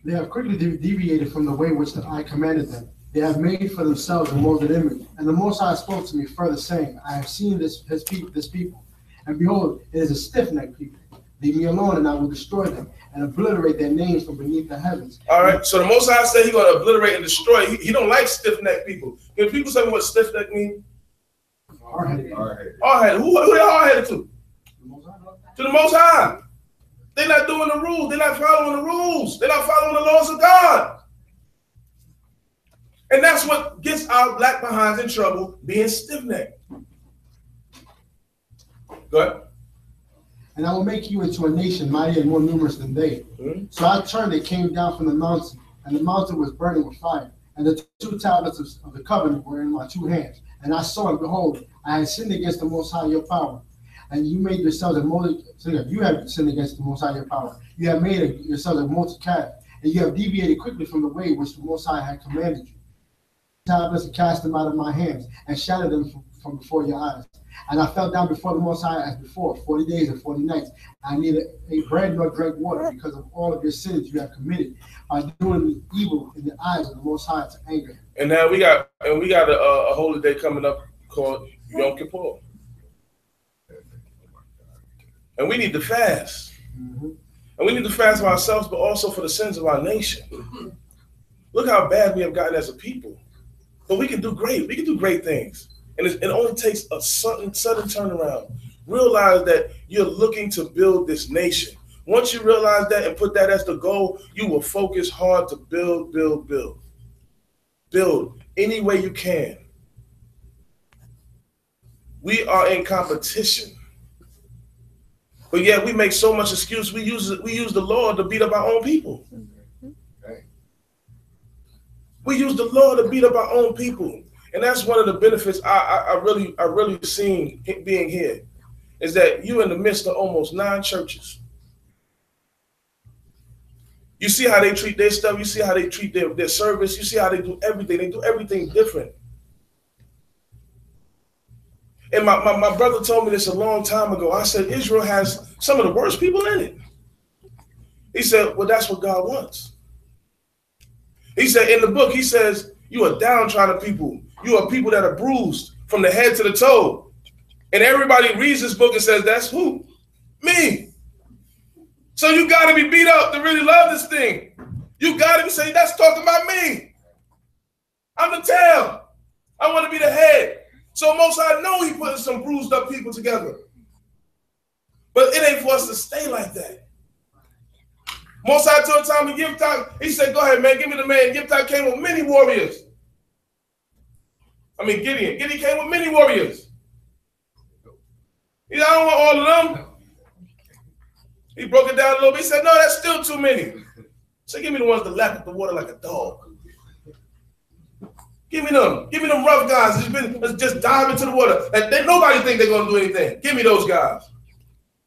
They have quickly deviated from the way which I commanded them. They have made for themselves a molded image. And the Most High spoke to me further, saying, I have seen this people, and behold, it is a stiff-necked people. Leave me alone, and I will destroy them, and obliterate their names from beneath the heavens. All right, so the Most High said he's going to obliterate and destroy. He don't like stiff-necked people. Can people tell me what stiff-necked means? Hard-headed. Hard-headed. Who they hard-headed to? To the Most High. They're not doing the rules. They're not following the rules. They're not following the laws of God. And that's what gets our black behinds in trouble, being stiff-necked. Go ahead. And I will make you into a nation mighty and more numerous than they. Mm-hmm. So I turned and came down from the mountain, and the mountain was burning with fire. And the 2 tablets of the covenant were in my 2 hands. And I saw, and behold, I had sinned against the Most High your power. And you made yourselves a molten, so you have sinned against the Most High your power. You have made yourselves a molten calf, and you have deviated quickly from the way which the Most High had commanded you. Tablets and cast them out of my hands, and shattered them from before your eyes. And I fell down before the Most High as before, 40 days and 40 nights. I neither ate bread nor drank water because of all of your sins you have committed by doing evil in the eyes of the Most High to anger him. And now we got a holy day coming up called Yom Kippur. And we need to fast. Mm-hmm. And we need to fast for ourselves, but also for the sins of our nation. Mm-hmm. Look how bad we have gotten as a people. But we can do great. We can do great things. And it only takes a sudden turnaround. Realize that you're looking to build this nation. Once you realize that and put that as the goal, you will focus hard to build. Build any way you can. We are in competition. But yet we make so much excuse. We use the Lord to beat up our own people. We use the Lord to beat up our own people. And that's one of the benefits I really seen being here, is that you in the midst of almost 9 churches. You see how they treat their stuff. You see how they treat their service. You see how they do everything. They do everything different. And my brother told me this a long time ago. I said, Israel has some of the worst people in it. He said, well, that's what God wants. He said, in the book, he says, you are downtrodden people. You are people that are bruised from the head to the toe. And everybody reads this book and says, that's who? Me. So you got to be beat up to really love this thing. You got to be saying, that's talking about me. I'm the tail. I want to be the head. So Most High know he putting some bruised up people together. But it ain't for us to stay like that. Most High told Tommy Giftah, he said, go ahead, man, give me the man. Giftah came with many warriors. I mean, Gideon. Gideon came with many warriors. He said, I don't want all of them. He broke it down a little bit. He said, no, that's still too many. So give me the ones that lap at the water like a dog. Give me them. Give me them rough guys. Let's just dive into the water. Nobody think they're going to do anything. Give me those guys.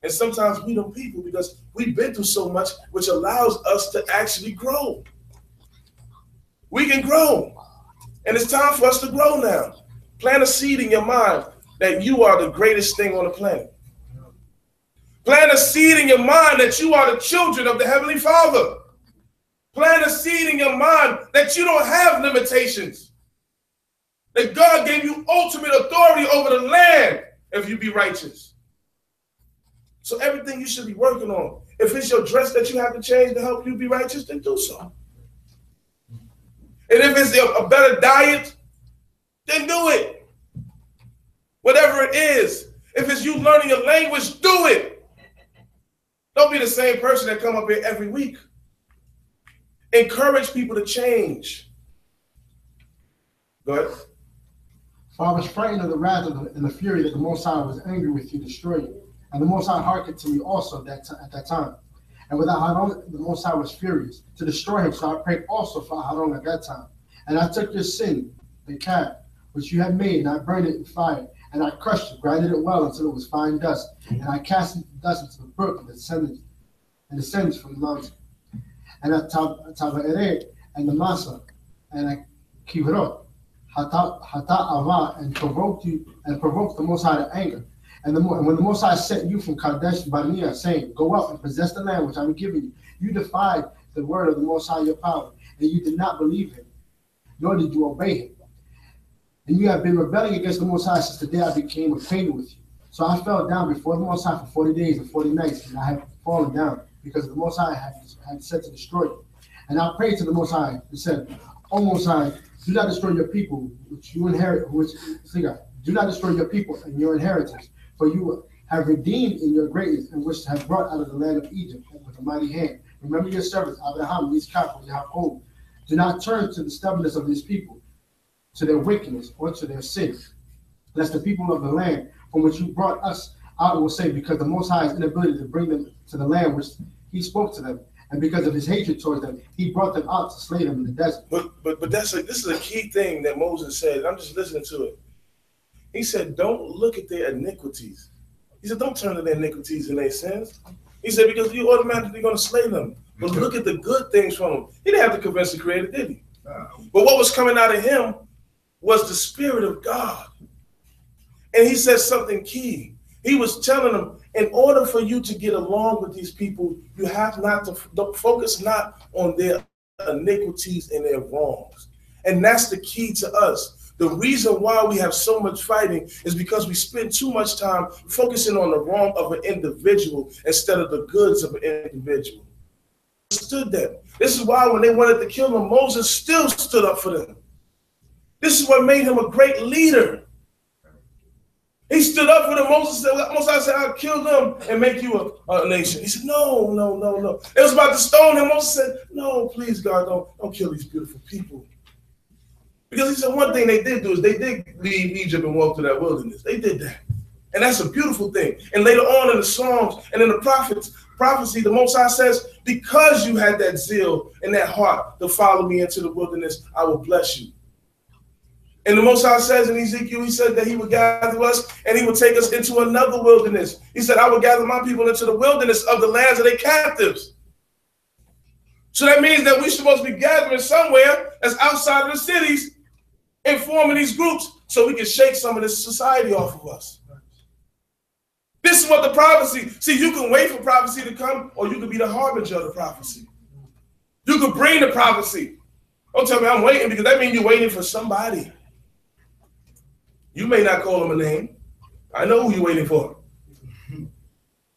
And sometimes we don't people because we've been through so much, which allows us to actually grow. We can grow. And it's time for us to grow now. Plant a seed in your mind that you are the greatest thing on the planet. Plant a seed in your mind that you are the children of the Heavenly Father. Plant a seed in your mind that you don't have limitations. That God gave you ultimate authority over the land if you be righteous. So everything you should be working on. If it's your dress that you have to change to help you be righteous, then do so. And if it's a better diet, then do it. Whatever it is. If it's you learning a language, do it. Don't be the same person that come up here every week. Encourage people to change. Go ahead. For I was frightened of the wrath and the fury that the Most High was angry with you, destroy you. And the Most High hearkened to me also at that time. And with Aharon, the Most High was furious to destroy him. So I prayed also for Aharon at that time. And I took your sin, the calf, which you had made, and I burned it in fire. And I crushed it, grinded it well until it was fine dust. And I cast dust into the brook and descended from the mountain. And at Tava'eret and the Masa, and at Kivrot, Hata and provoked the Most High to anger. And when the Most High sent you from Kadesh Barnea, saying, go up and possess the land which I'm giving you, you defied the word of the Most High your power, and you did not believe him, nor did you obey him. And you have been rebelling against the Most High since the day I became acquainted with you. So I fell down before the Most High for 40 days and 40 nights, and I have fallen down because the Most High had said to destroy you. And I prayed to the Most High and said, O Most High, do not destroy your people, which you inherit. Do not destroy your people and your inheritance, for you have redeemed in your greatness, and which have brought out of the land of Egypt with a mighty hand. Remember your servants, Abraham, Yitzchak, and Jacob. Do not turn to the stubbornness of these people, to their wickedness, or to their sin, lest the people of the land from which you brought us out will say, because the Most High's inability to bring them to the land which he spoke to them, and because of his hatred towards them, he brought them out to slay them in the desert. But this is a key thing that Moses said. I'm just listening to it. He said, don't look at their iniquities. He said, don't turn to their iniquities and their sins. He said, because you're automatically going to slay them. But look at the good things from them. He didn't have to convince the Creator, did he? But what was coming out of him was the Spirit of God. And he said something key. He was telling them, in order for you to get along with these people, you have not to focus not on their iniquities and their wrongs. And that's the key to us. The reason why we have so much fighting is because we spend too much time focusing on the wrong of an individual instead of the goods of an individual. Understood that. This is why when they wanted to kill him, Moses still stood up for them. This is what made him a great leader. He stood up for them. Moses said, I'll kill them and make you a nation. He said, no. It was about to stone him. Moses said, no, please, God, don't kill these beautiful people. Because he said one thing they did do is they did leave Egypt and walk through that wilderness. They did that. And that's a beautiful thing. And later on in the Psalms and in the prophecy, the Most High says, because you had that zeal and that heart to follow me into the wilderness, I will bless you. And the Most High says in Ezekiel, he said that he would gather us and he would take us into another wilderness. He said, I will gather my people into the wilderness of the lands of their captives. So that means that we're supposed to be gathering somewhere that's outside of the cities and forming these groups so we can shake some of this society off of us. This is what the prophecy, see, you can wait for prophecy to come, or you can be the harbinger of the prophecy. You can bring the prophecy. Don't tell me I'm waiting, because that means you're waiting for somebody. You may not call them a name. I know who you're waiting for.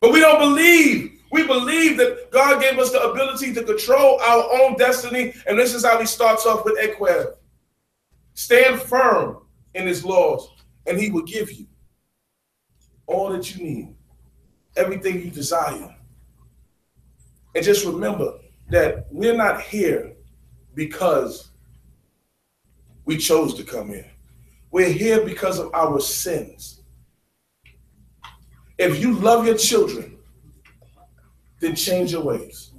But we don't believe. We believe that God gave us the ability to control our own destiny, and this is how he starts off with Ekev. Stand firm in his laws, and he will give you all that you need, everything you desire. And just remember that we're not here because we chose to come here. We're here because of our sins. If you love your children, then change your ways.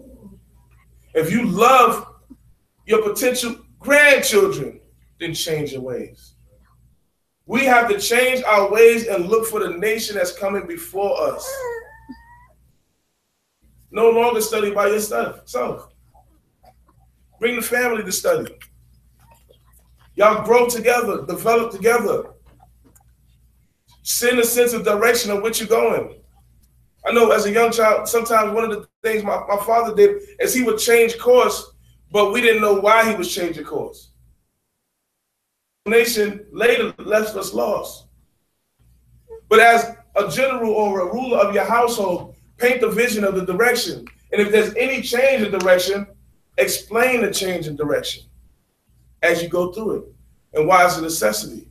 If you love your potential grandchildren, then change your ways. We have to change our ways and look for the nation that's coming before us. No longer study by yourself. Bring the family to study. Y'all grow together, develop together. Send a sense of direction of which you're going. I know as a young child, sometimes one of the things my father did is he would change course, but we didn't know why he was changing course. Nation later left us lost. But as a general or a ruler of your household, paint the vision of the direction. And if there's any change in direction, explain the change in direction as you go through it and why it's a necessity.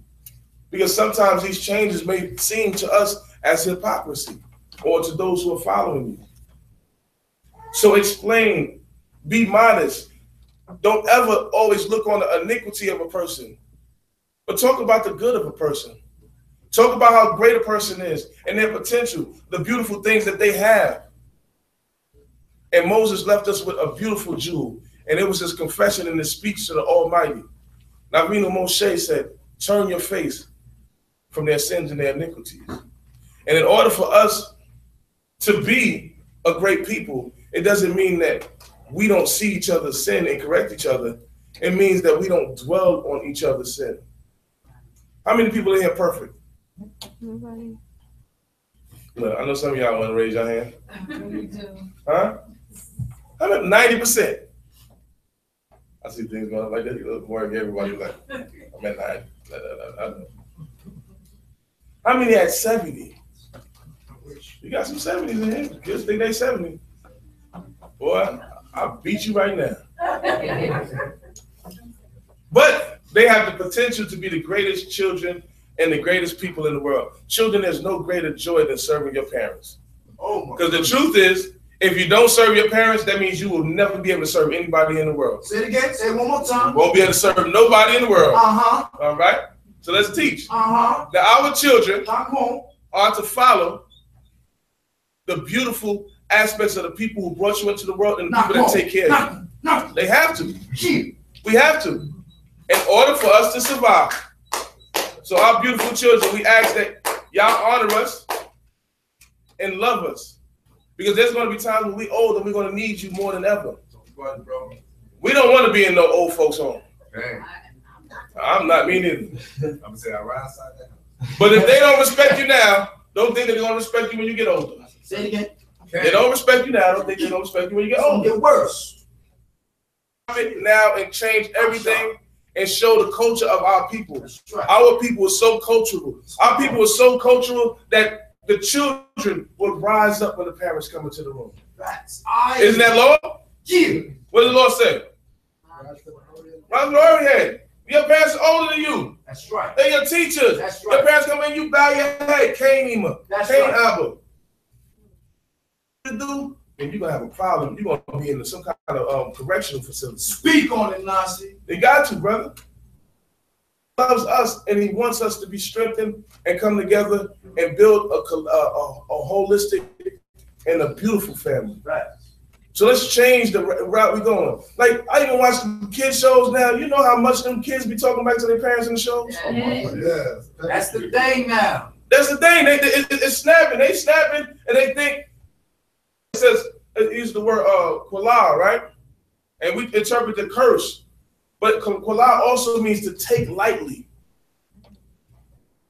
Because sometimes these changes may seem to us as hypocrisy or to those who are following you. So explain, be modest. Don't ever always look on the iniquity of a person, but talk about the good of a person. Talk about how great a person is and their potential, the beautiful things that they have. And Moses left us with a beautiful jewel, and it was his confession and his speech to the Almighty. Now, Moshe said, turn your face from their sins and their iniquities. And in order for us to be a great people, it doesn't mean that we don't see each other's sin and correct each other. It means that we don't dwell on each other's sin. How many people in here perfect? Nobody. Look, I know some of y'all want to raise your hand. Huh? I'm at 90%. I see things going on like that. You look worried, everybody like, I'm at 90. I know. How many at 70? You got some 70s in here. Kids think they 70. Boy, I'll beat you right now. But they have the potential to be the greatest children and the greatest people in the world. Children, there's no greater joy than serving your parents. Because the truth is, if you don't serve your parents, that means you will never be able to serve anybody in the world. Say it again. Say it one more time. You won't be able to serve nobody in the world. Uh-huh. All right? So let's teach. Uh-huh. That our children are to follow the beautiful aspects of the people who brought you into the world and the people that take care of you. They have to. We have to. In order for us to survive. So our beautiful children, we ask that y'all honor us and love us. Because there's going to be times when we're old and we're going to need you more than ever. We don't want to be in no old folks' home. I'm not me neither. I'm going to say I ride outside that. But if they don't respect you now, don't think that they're going to respect you when you get older. Say it again. They don't respect you now. Don't think they don't respect you when you get older. It's going to get worse. Now and change everything and show the culture of our people. Right. Our people are so cultural. Our people are so cultural that the children will rise up when the parents come into the room. Isn't that law? Yeah. What does the Lord say? Rise the glory head. Your parents are older than you. That's right. They're your teachers. That's Your right. parents come in, you bow your head. Cain Ema. That's Cain right. Abba. You do, then you're going to have a problem. You're going to be in some kind of correctional facility. Speak on it, Nasi. They got to, brother. He loves us, and he wants us to be strengthened and come together and build a holistic and a beautiful family. Right. So let's change the route we're going. Like, I even watch the kid shows now. You know how much them kids be talking back to their parents in the shows? Yeah. That's the thing now. That's the thing. It's snapping. They snapping, and they think, it says, it uses the word kulah, right? And we interpret the curse. But kulah also means to take lightly.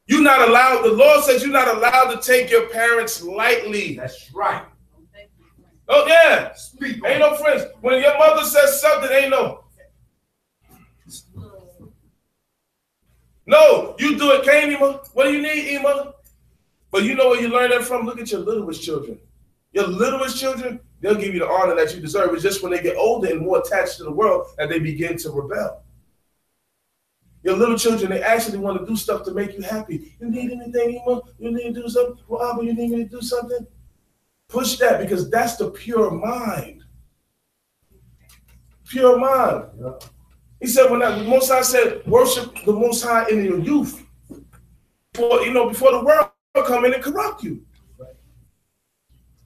You're not allowed, the Lord says you're not allowed to take your parents lightly. That's right. Oh, yeah. Speak Ain't no friends. When your mother says something, ain't no. No, you do it, Cain, Ema. What do you need, Ema? But you know where you learn that from? Look at your littlest children. Your littlest children, they'll give you the honor that you deserve. It's just when they get older and more attached to the world that they begin to rebel. Your little children, they actually want to do stuff to make you happy. You need anything, Ema? You need to do something? Well, Abba, you need me to do something? Push that, because that's the pure mind. Pure mind. Yeah. He said, when the Most High said, worship the Most High in your youth. Before the world come in and corrupt you. Right.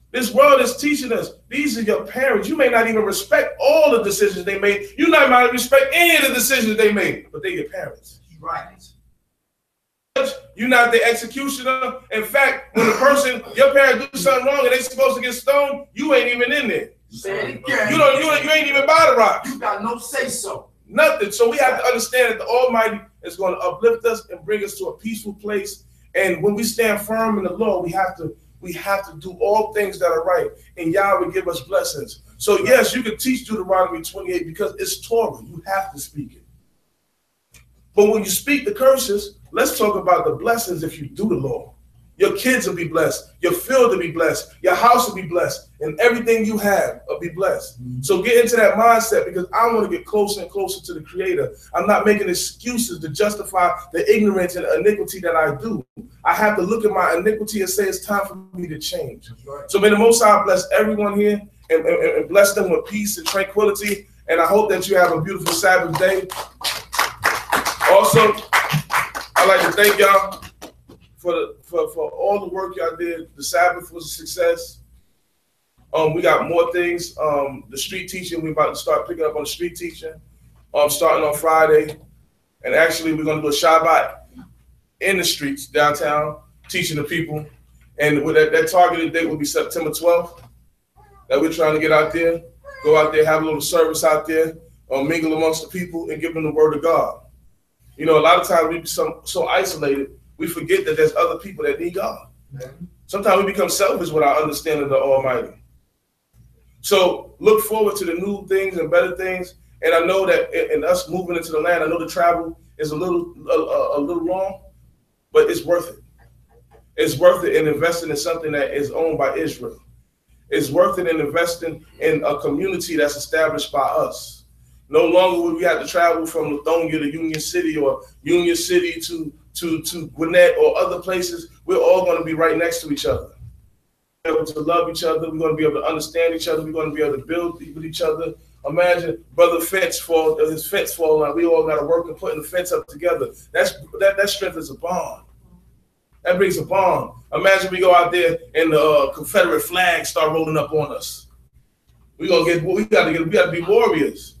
This world is teaching us, these are your parents. You may not even respect all the decisions they made. You might not respect any of the decisions they made, but they're your parents. Right. You're not the executioner. In fact, when the person, your parents do something wrong and they supposed to get stoned, you ain't even in there. Say it again. You ain't even by the rock. You got no say so. Nothing. So we have to understand that the Almighty is going to uplift us and bring us to a peaceful place. And when we stand firm in the Lord, we have to do all things that are right. And Yah will give us blessings. So yes, you can teach Deuteronomy 28 because it's Torah. You have to speak it. But when you speak the curses, let's talk about the blessings if you do the law. Your kids will be blessed. Your field will be blessed. Your house will be blessed. And everything you have will be blessed. So get into that mindset, because I want to get closer and closer to the Creator. I'm not making excuses to justify the ignorance and iniquity that I do. I have to look at my iniquity and say it's time for me to change. Right. So may the Most High bless everyone here and bless them with peace and tranquility. And I hope that you have a beautiful Sabbath day. Also, I'd like to thank y'all for all the work y'all did. The Sabbath was a success. We got more things. The street teaching, we're about to start picking up on the street teaching. Starting on Friday. And actually, we're going to do a Shabbat in the streets downtown, teaching the people. And with that targeted date will be September 12th, that we're trying to get out there, go out there, have a little service out there, mingle amongst the people and give them the word of God. You know, a lot of times we be so isolated, we forget that there's other people that need God. Sometimes we become selfish with our understanding of the Almighty. So look forward to the new things and better things. And I know that in us moving into the land, I know the travel is a little long, but it's worth it. It's worth it in investing in something that is owned by Israel. It's worth it in investing in a community that's established by us. No longer will we have to travel from Lithonia to Union City or Union City to Gwinnett or other places. We're all going to be right next to each other. We're able to love each other. We're going to be able to understand each other. We're going to be able to build with each other. Imagine brother his fence falling out. We all got to work and putting the fence up together. That strengthens a bond. That brings a bond. Imagine we go out there and the Confederate flag start rolling up on us. We got to be warriors.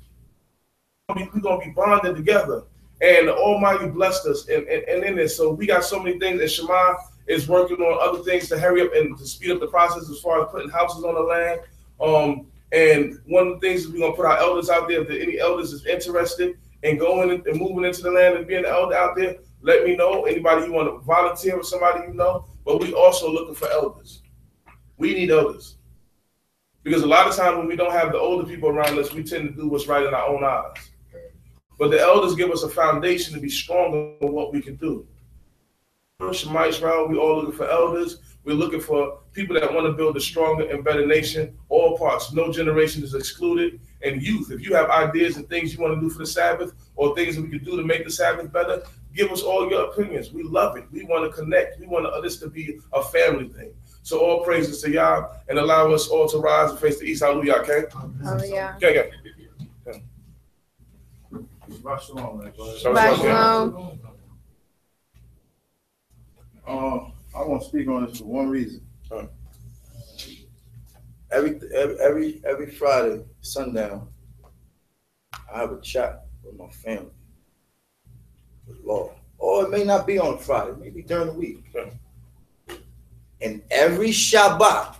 We're going to be bonded together. And the Almighty blessed us and in this. So we got so many things. And Shema is working on other things to hurry up and to speed up the process as far as putting houses on the land. And one of the things is we're going to put our elders out there. If any elders is interested in going and moving into the land and being an elder out there, let me know. Anybody you want to volunteer with somebody you know. But we also looking for elders. We need elders. Because a lot of times when we don't have the older people around us, we tend to do what's right in our own eyes. But the elders give us a foundation to be stronger in what we can do. Shema Israel, we all looking for elders. We're looking for people that want to build a stronger and better nation, all parts. No generation is excluded. and youth. If you have ideas and things you want to do for the Sabbath or things that we could do to make the Sabbath better, give us all your opinions. We love it. We want to connect. We want this to be a family thing. So all praises to Yah, and allow us all to rise and face the east. Hallelujah, okay? Hallelujah. Okay. Shabbat shalom, man. Shabbat shalom. I want to speak on this for one reason. Every Friday sundown, I have a chat with my family, with Lord. Or it may not be on a Friday, maybe during the week. And every Shabbat,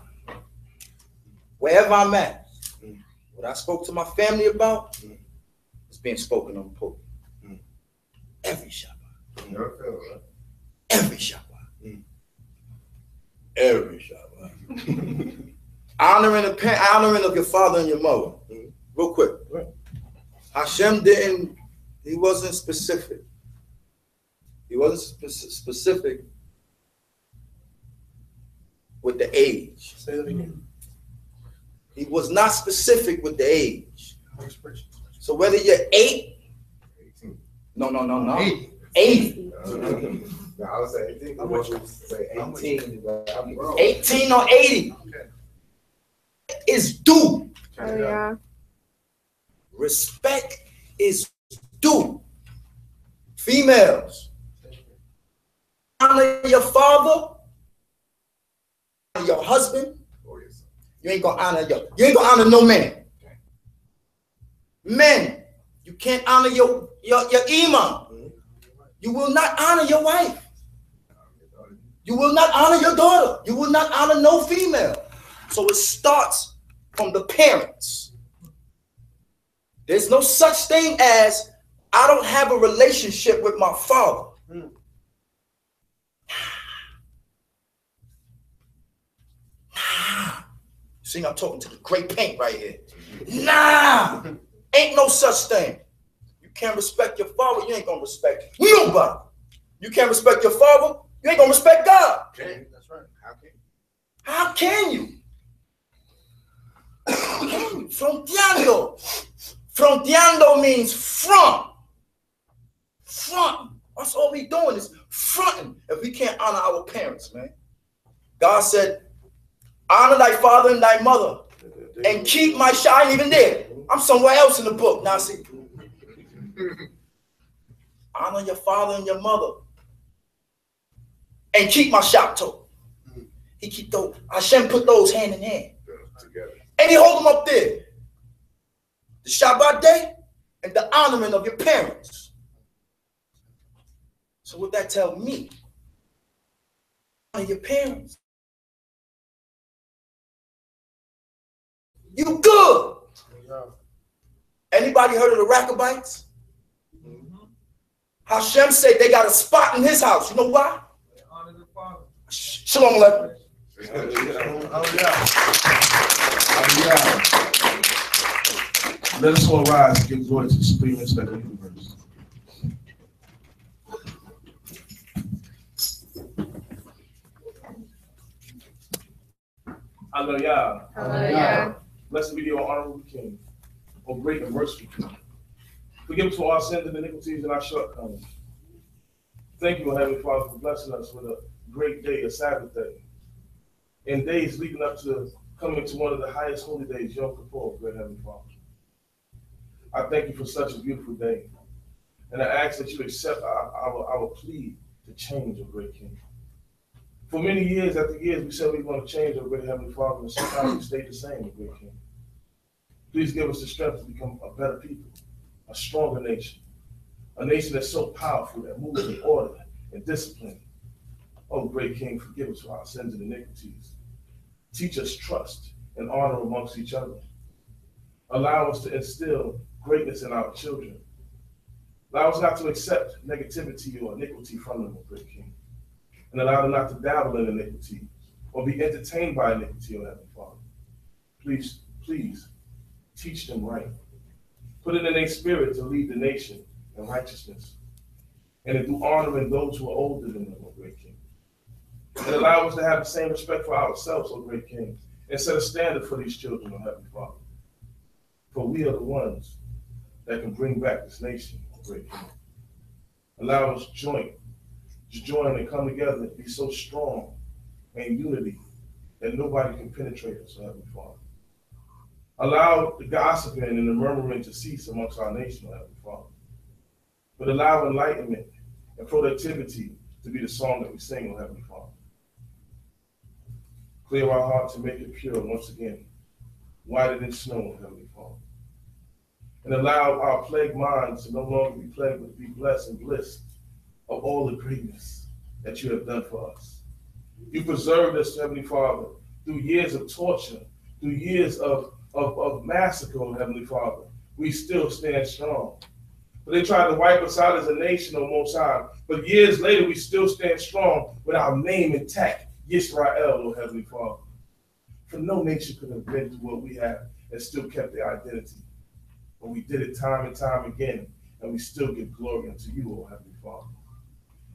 wherever I'm at, what I spoke to my family about is being spoken on the pulpit. Every Shabbat. Every Shabbat. Every Shabbat. Honoring of your father and your mother. Real quick. Hashem he wasn't specific. He wasn't specific with the age. Say that again. He was not specific with the age. So whether you're 8, 18. No. 80. 80. No, I was saying 18. I want you to say 18. 18 or 80 is due. Hallelujah. Respect is due. Females, honor your father, honor your husband. You ain't gonna honor no man. Men, you can't honor your imam. You will not honor your wife. You will not honor your daughter. You will not honor no female. So it starts from the parents. There's no such thing as I don't have a relationship with my father. See, I'm talking to the great paint right here. Nah, ain't no such thing. You can't respect your father, you ain't gonna respect nobody. You can't respect your father, you ain't gonna respect God. Okay, that's right. How can you? Fronteando. Fronteando means front. Front. That's all we doing is fronting. If we can't honor our parents, man. God said, honor thy father and thy mother and keep my shine even there. I'm somewhere else in the book. Now see. Honor your father and your mother and keep my Shabbat. He keep those. Hashem put those hand in hand. Together. And he hold them up there. The Shabbat day and the honoring of your parents. So what that tell me? Honor your parents. You good. Anybody heard of the Rachabites? Hashem said they got a spot in his house. You know why? Shalom Aleichem. Let us all rise and give glory to the supreme inspector of the universe. Hallelujah. Hallelujah. Blessed be the honorable King, O great and merciful King. Forgive us for our sins and iniquities and our shortcomings. Thank you, O Heavenly Father, for blessing us with a great day, a Sabbath day, and days leading up to coming to one of the highest holy days, Yom Kippur, great Heavenly Father. I thank you for such a beautiful day, and I ask that you accept our plea to change, O great King. For many years after years, we said we want to change, O great Heavenly Father, and sometimes we stayed the same, O great King. Please give us the strength to become a better people, a stronger nation, a nation that's so powerful that moves in order and discipline. Oh, great King, forgive us for our sins and iniquities. Teach us trust and honor amongst each other. Allow us to instill greatness in our children. Allow us not to accept negativity or iniquity from them, O great King. And allow them not to dabble in iniquity or be entertained by iniquity, O Heavenly Father. Please, please, teach them right. Put it in their spirit to lead the nation in righteousness and to do honoring those who are older than them, O great King. And allow us to have the same respect for ourselves, O great King, and set a standard for these children, O Heavenly Father. For we are the ones that can bring back this nation, great King. Allow us to join and come together and be so strong in unity that nobody can penetrate us, Heavenly Father. Allow the gossiping and the murmuring to cease amongst our nation, Heavenly Father. But allow enlightenment and productivity to be the song that we sing, O Heavenly Father. Clear our hearts and make it pure once again, whiter than snow, O Heavenly Father. And allow our plagued minds to no longer be plagued, but to be blessed and blissed of all the greatness that you have done for us. You preserved us, Heavenly Father, through years of torture, through years of massacre, Heavenly Father. We still stand strong. But they tried to wipe us out as a nation, O Most High. But years later, we still stand strong with our name intact, Yisrael, O Heavenly Father. For no nation could have been through what we have and still kept their identity. But we did it time and time again, and we still give glory unto you, O Heavenly Father.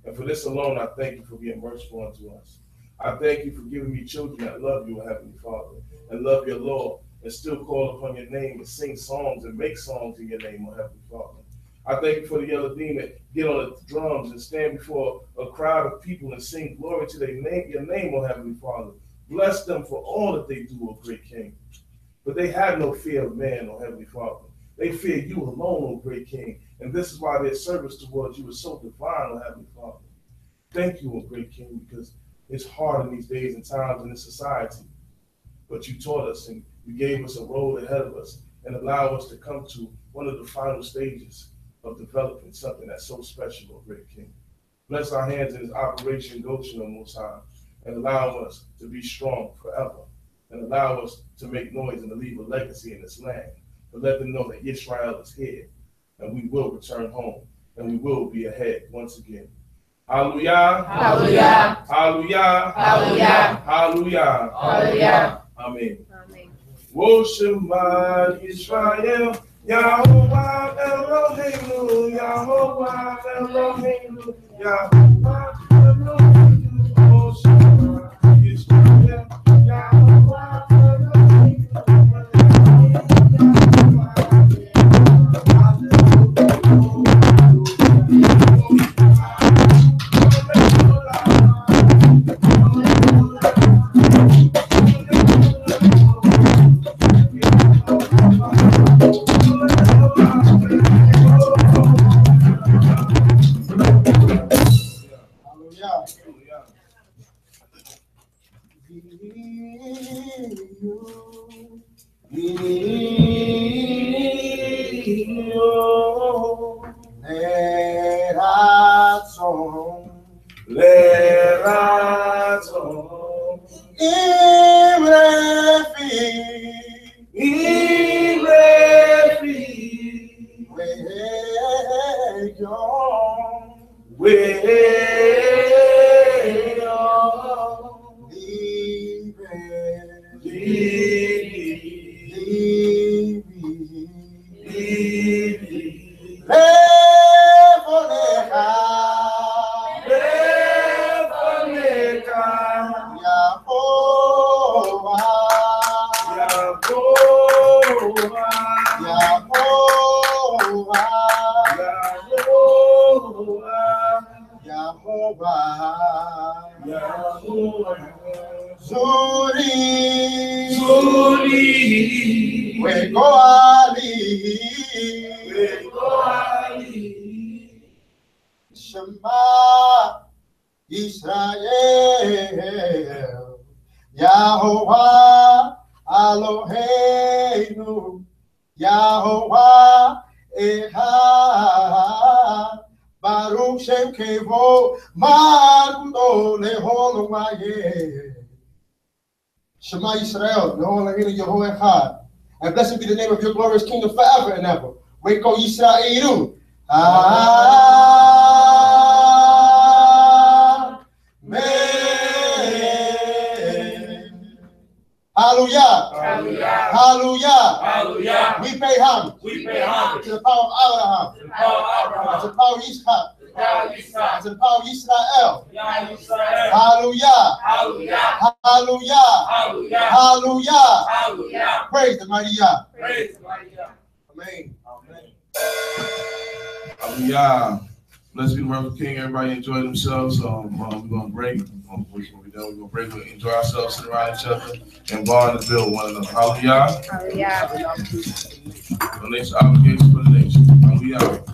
And for this alone, I thank you for being merciful unto us. I thank you for giving me children that love you, O Heavenly Father, and love your Lord, and still call upon your name and sing songs and make songs in your name, O Heavenly Father. I thank you for the yellow demon, get on the drums and stand before a crowd of people and sing glory to their name, your name, O Heavenly Father. Bless them for all that they do, O great King. But they have no fear of man, O Heavenly Father. They fear you alone, O great King. And this is why their service towards you is so divine, O Heavenly Father. Thank you, O great King, because it's hard in these days and times in this society. But you taught us and you gave us a road ahead of us and allowed us to come to one of the final stages of developing something that's so special, O great King. Bless our hands in this Operation Goshen, O Most High, and allow us to be strong forever, and allow us to make noise and to leave a legacy in this land, to let them know that Israel is here, and we will return home, and we will be ahead once again. Hallelujah. Hallelujah. Hallelujah. Hallelujah. Hallelujah. Hallelujah. Amen. Amen. Woshema Israel, Yahovah Eloheinu, Yahovah Eloheinu, Yahovah Eloheinu, Woshema Israel, Yahovah Eloheinu, Shema Israel, Yahovah Eloheinu, Yahovah Echad, Baruch Shem Kevo, Marudo Leholomaya. Shema Israel, Yahovah Yehovah Echad, and blessed be the name of your glorious kingdom forever and ever. Weko Yisraelu. Hallelujah. Hallelujah. Hallelujah. Hallelujah. We pay homage. We pay homage to the power of Abraham. To the power of Abraham. To the power of Ishaq. To As in power Yisrael. Hallelujah. Hallelujah. Hallelujah. Hallelujah. Praise the mighty Yah. Amen. Hallelujah. Blessed be the word of the King. Everybody enjoy themselves. We're gonna break. We're gonna break. We'll enjoy ourselves, sit around each other, and bond and build one another. Hallelujah. Hallelujah. The next obligation for the nation. Hallelujah.